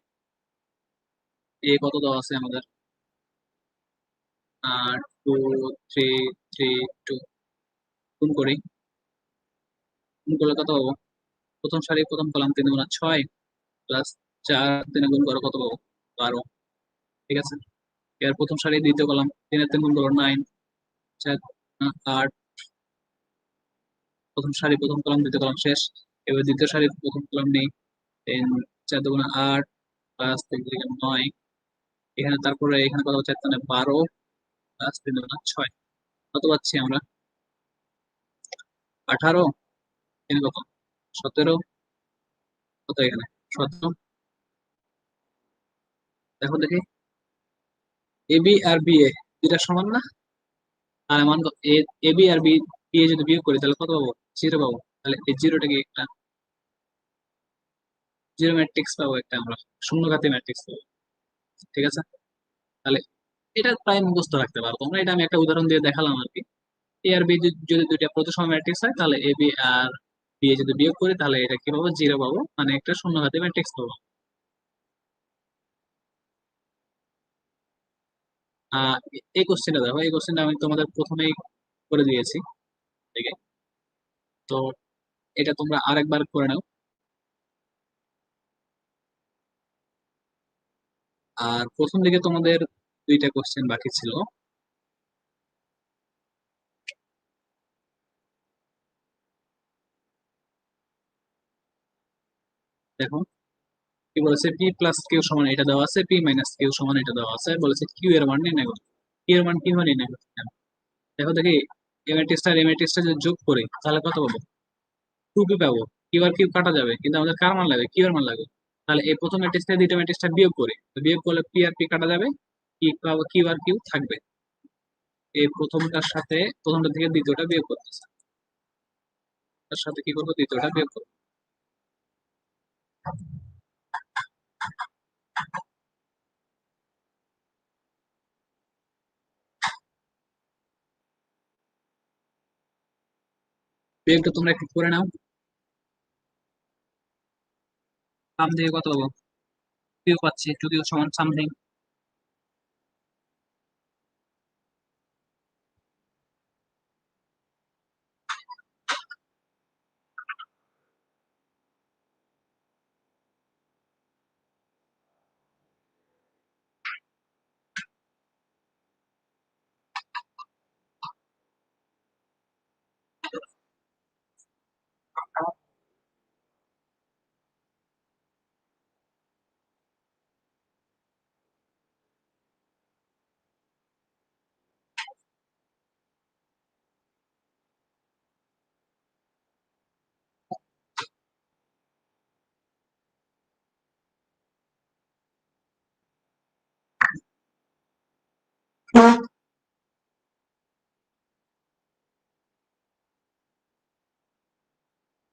এ কত দেওয়া আছে আমাদের, 2 3 3 2। গুণ করি, গুণ করলে কত পাবো, প্রথম সারি প্রথম কলাম 3 গুণ 6, প্লাস 4 3 গুণ করে কত পাবো, 12। ঠিক আছে, এর প্রথম সারি দ্বিতীয় কলাম 3 আর 3 গুণ করো 9, 4 8। প্রথম সারি প্রথম কলাম দ্বিতীয় কলাম শেষ। এবার দ্বিতীয় সারি প্রথম কলাম নেই, 4 2 8, প্লাস 3 3 9। এখানে তারপরে এখানে কত হচ্ছে, 12, প্লাস 3 6। কত পাচ্ছি আমরা, 18, এখানে কত, 17, কত এখানে, 17। দেখো দেখি, A B R B A দুইটা সমান না? আর মান A B R B, B A যদি বিয়োগ করি তাহলে কত পাবো, 0 পাবো। তাহলে এই জিরোটা কি একটা জিরো ম্যাট্রিক্স পাবো, একটা আমরা শূন্যঘাতী ম্যাট্রিক্স পাবো। ঠিক আছে, তাহলে এটা প্রায় মুখস্থ রাখতে পারো তোমরা। এটা আমি একটা উদাহরণ দিয়ে দেখালাম আর কি। এ আর বি যদি দুইটা প্রতিসম ম্যাট্রিক্স হয়, তাহলে A B R B A যদি বিয়োগ করি তাহলে এটা কি পাবো, 0 পাবো, মানে একটা শূন্যঘাতী ম্যাট্রিক্স পাবো। আহ এই কোশ্চেনটা দেখো, এই কোশ্চেনটা আমি তোমাদের প্রথমেই করে দিয়েছি। ঠিক আছে, তো এটা তোমরা আরেকবার করে নাও। আর প্রথম দিকে তোমাদের দুইটা কোশ্চেন বাকি ছিল। দেখো কি বলেছে, পি প্লাস কিউ সমান এটা দেওয়া আছে, পি মাইনাস কিউ সমান এটা দেওয়া আছে, বলেছে কিউ এর মান নির্ণয় করতে। কিউ এর মান কিভাবে নির্ণয় করতে হবে? দেখো দেখি, এম ম্যাট্রিক্সটা আর এম ম্যাট্রিক্সটা যদি যোগ করি তাহলে কত পাবো, 2p পাবো। কিউ আর কিউ কাটা যাবে, কিন্তু আমাদের কার মান লাগবে, কিউ এর মান লাগবে। তাহলে এই প্রথম ম্যাট্রিক্স থেকে দ্বিতীয় ম্যাট্রিক্সটা বিয়োগ করি, তো বিয়োগ করলে পি আর পি কাটা যাবে, কি পাবো, কিউ আর কিউ থাকবে। এই প্রথমটার সাথে প্রথমটা থেকে দ্বিতীয়টা বিয়োগ করতেছে, তার সাথে কি করবো, দ্বিতীয়টা বিয়োগ করবো। বিয়োগটা তোমরা একটু করে নাও। সাম থেকে কত পাবো, কিউ পাচ্ছি, টু কিউ সমান সামথিং।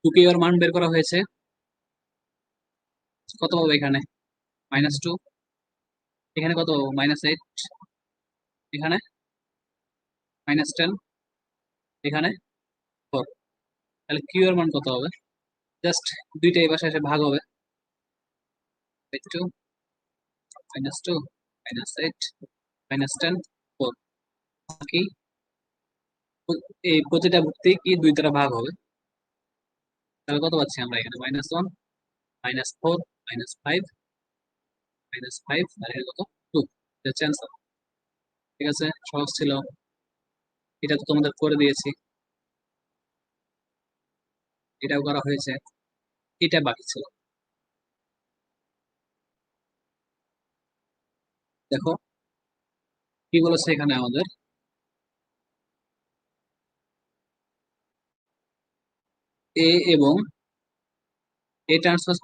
টুকে এর মান বের করা হয়েছে, কত পাবো এখানে? -2। এখানে কত? -8। এখানে -10। এখানে 4। তাহলে কিউ এর মান কত হবে? জাস্ট দুইটা এই পাশে এসে ভাগ হবে। 2 -2 -8 -10 4। কি এই প্রতিটা ভুক্তি কি দুই দ্বারা ভাগ হবে? তাহলে কত পাচ্ছি আমরা এখানে? -1 -4 -5 -5 আর এর কত? 2। এটা হচ্ছে answer। ঠিক আছে, সহজ ছিল। এটা তো তোমাদের করে দিয়েছি, এটাও করা হয়েছে, এটা বাকি ছিল। দেখো কি বলেছে এখানে আমাদের, এ এবং এ ট্রান্সফার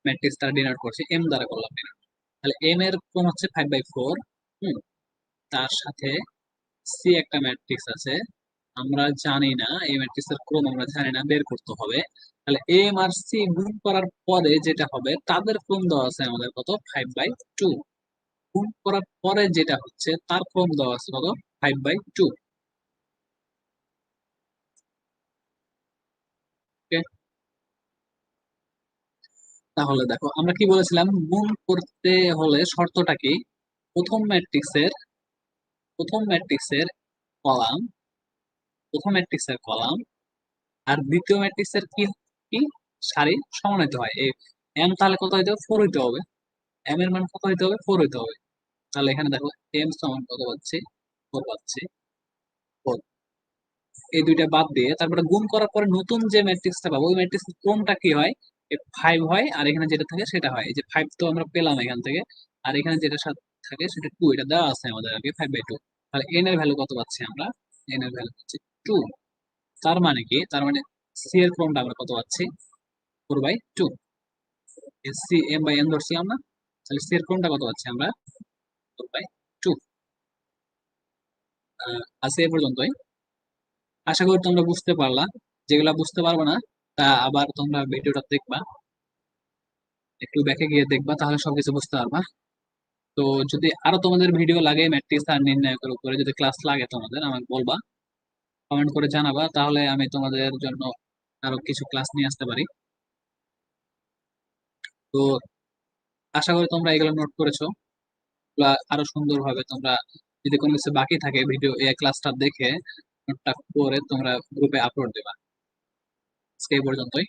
ম্যাট্রিক্স দ্বারা ডিনোট করছি, এম দ্বারা করলাম denote। তাহলে এম এর ক্রম হচ্ছে 5/4। তার সাথে সি একটা ম্যাট্রিক্স আছে, আমরা জানি না এই ম্যাট্রিক্স এর ক্রম, আমরা জানি না, বের করতে হবে। তাহলে এম আর সি গুণ করার পরে যেটা হবে তাদের ক্রম দেওয়া আছে আমাদের কত? 5/2। গুণ করার পরে যেটা হচ্ছে তার ক্রম দেওয়া আছে কত? 5/2। ওকে, তাহলে দেখো আমরা কি বলেছিলাম, গুণ করতে হলে শর্তটা কি? প্রথম ম্যাট্রিক্সের প্রথম ম্যাট্রিক্সের কলাম প্রথম ম্যাট্রিক্সের কলাম আর দ্বিতীয় ম্যাট্রিক্সের কি কি সারি সমান হইতে হয়। এই এম তাহলে কত হইতে হবে? 4 হইতে হবে। এম এর মান কত হইতে হবে? 4 হইতে হবে। তাহলে এখানে দেখো এম সমান কত পাচ্ছি? 4 পাচ্ছি। 4। এই দুইটা বাদ দিয়ে তারপরে গুণ করার পরে নতুন যে ম্যাট্রিক্সটা পাবো ওই ম্যাট্রিক্সের ক্রমটা কি হয়? 5 হয়, আর এখানে যেটা থাকে সেটা হয়। এই যে 5 তো আমরা পেলাম এখান থেকে, আর এখানে যেটা সাথে থাকে সেটা 2। এটা দেওয়া আছে আমাদের আগে 5/2। তাহলে এন এর ভ্যালু কত পাচ্ছি আমরা? এন এর ভ্যালু হচ্ছে 2। তার মানে কি? তার মানে সি এর ক্রমটা আমরা কত পাচ্ছি? 4/2। সি এম বাই এন ধরছি আমরা, তাহলে সি এর ক্রমটা কত পাচ্ছি আমরা? 4/2। আছে এ পর্যন্তই। আশা করি তোমরা বুঝতে পারলা। যেগুলা বুঝতে পারবে না তা আবার তোমরা ভিডিওটা দেখবা, একটু ব্যাকে গিয়ে দেখবা, তাহলে সবকিছু বুঝতে পারবা। তো যদি আরো তোমাদের ভিডিও লাগে ম্যাট্রিক্স আর নির্ণায়কের উপরে, যদি ক্লাস লাগে তোমাদের আমাকে বলবা, কমেন্ট করে জানাবা, তাহলে আমি তোমাদের জন্য আরো কিছু ক্লাস নিয়ে আসতে পারি। তো আশা করি তোমরা এগুলো নোট করেছো। এগুলা আরো সুন্দরভাবে তোমরা, যদি কোনো কিছু বাকি থাকে ভিডিও এই ক্লাসটা দেখে নোটটা করে তোমরা গ্রুপে আপলোড দেবা। আজকে এই পর্যন্তই।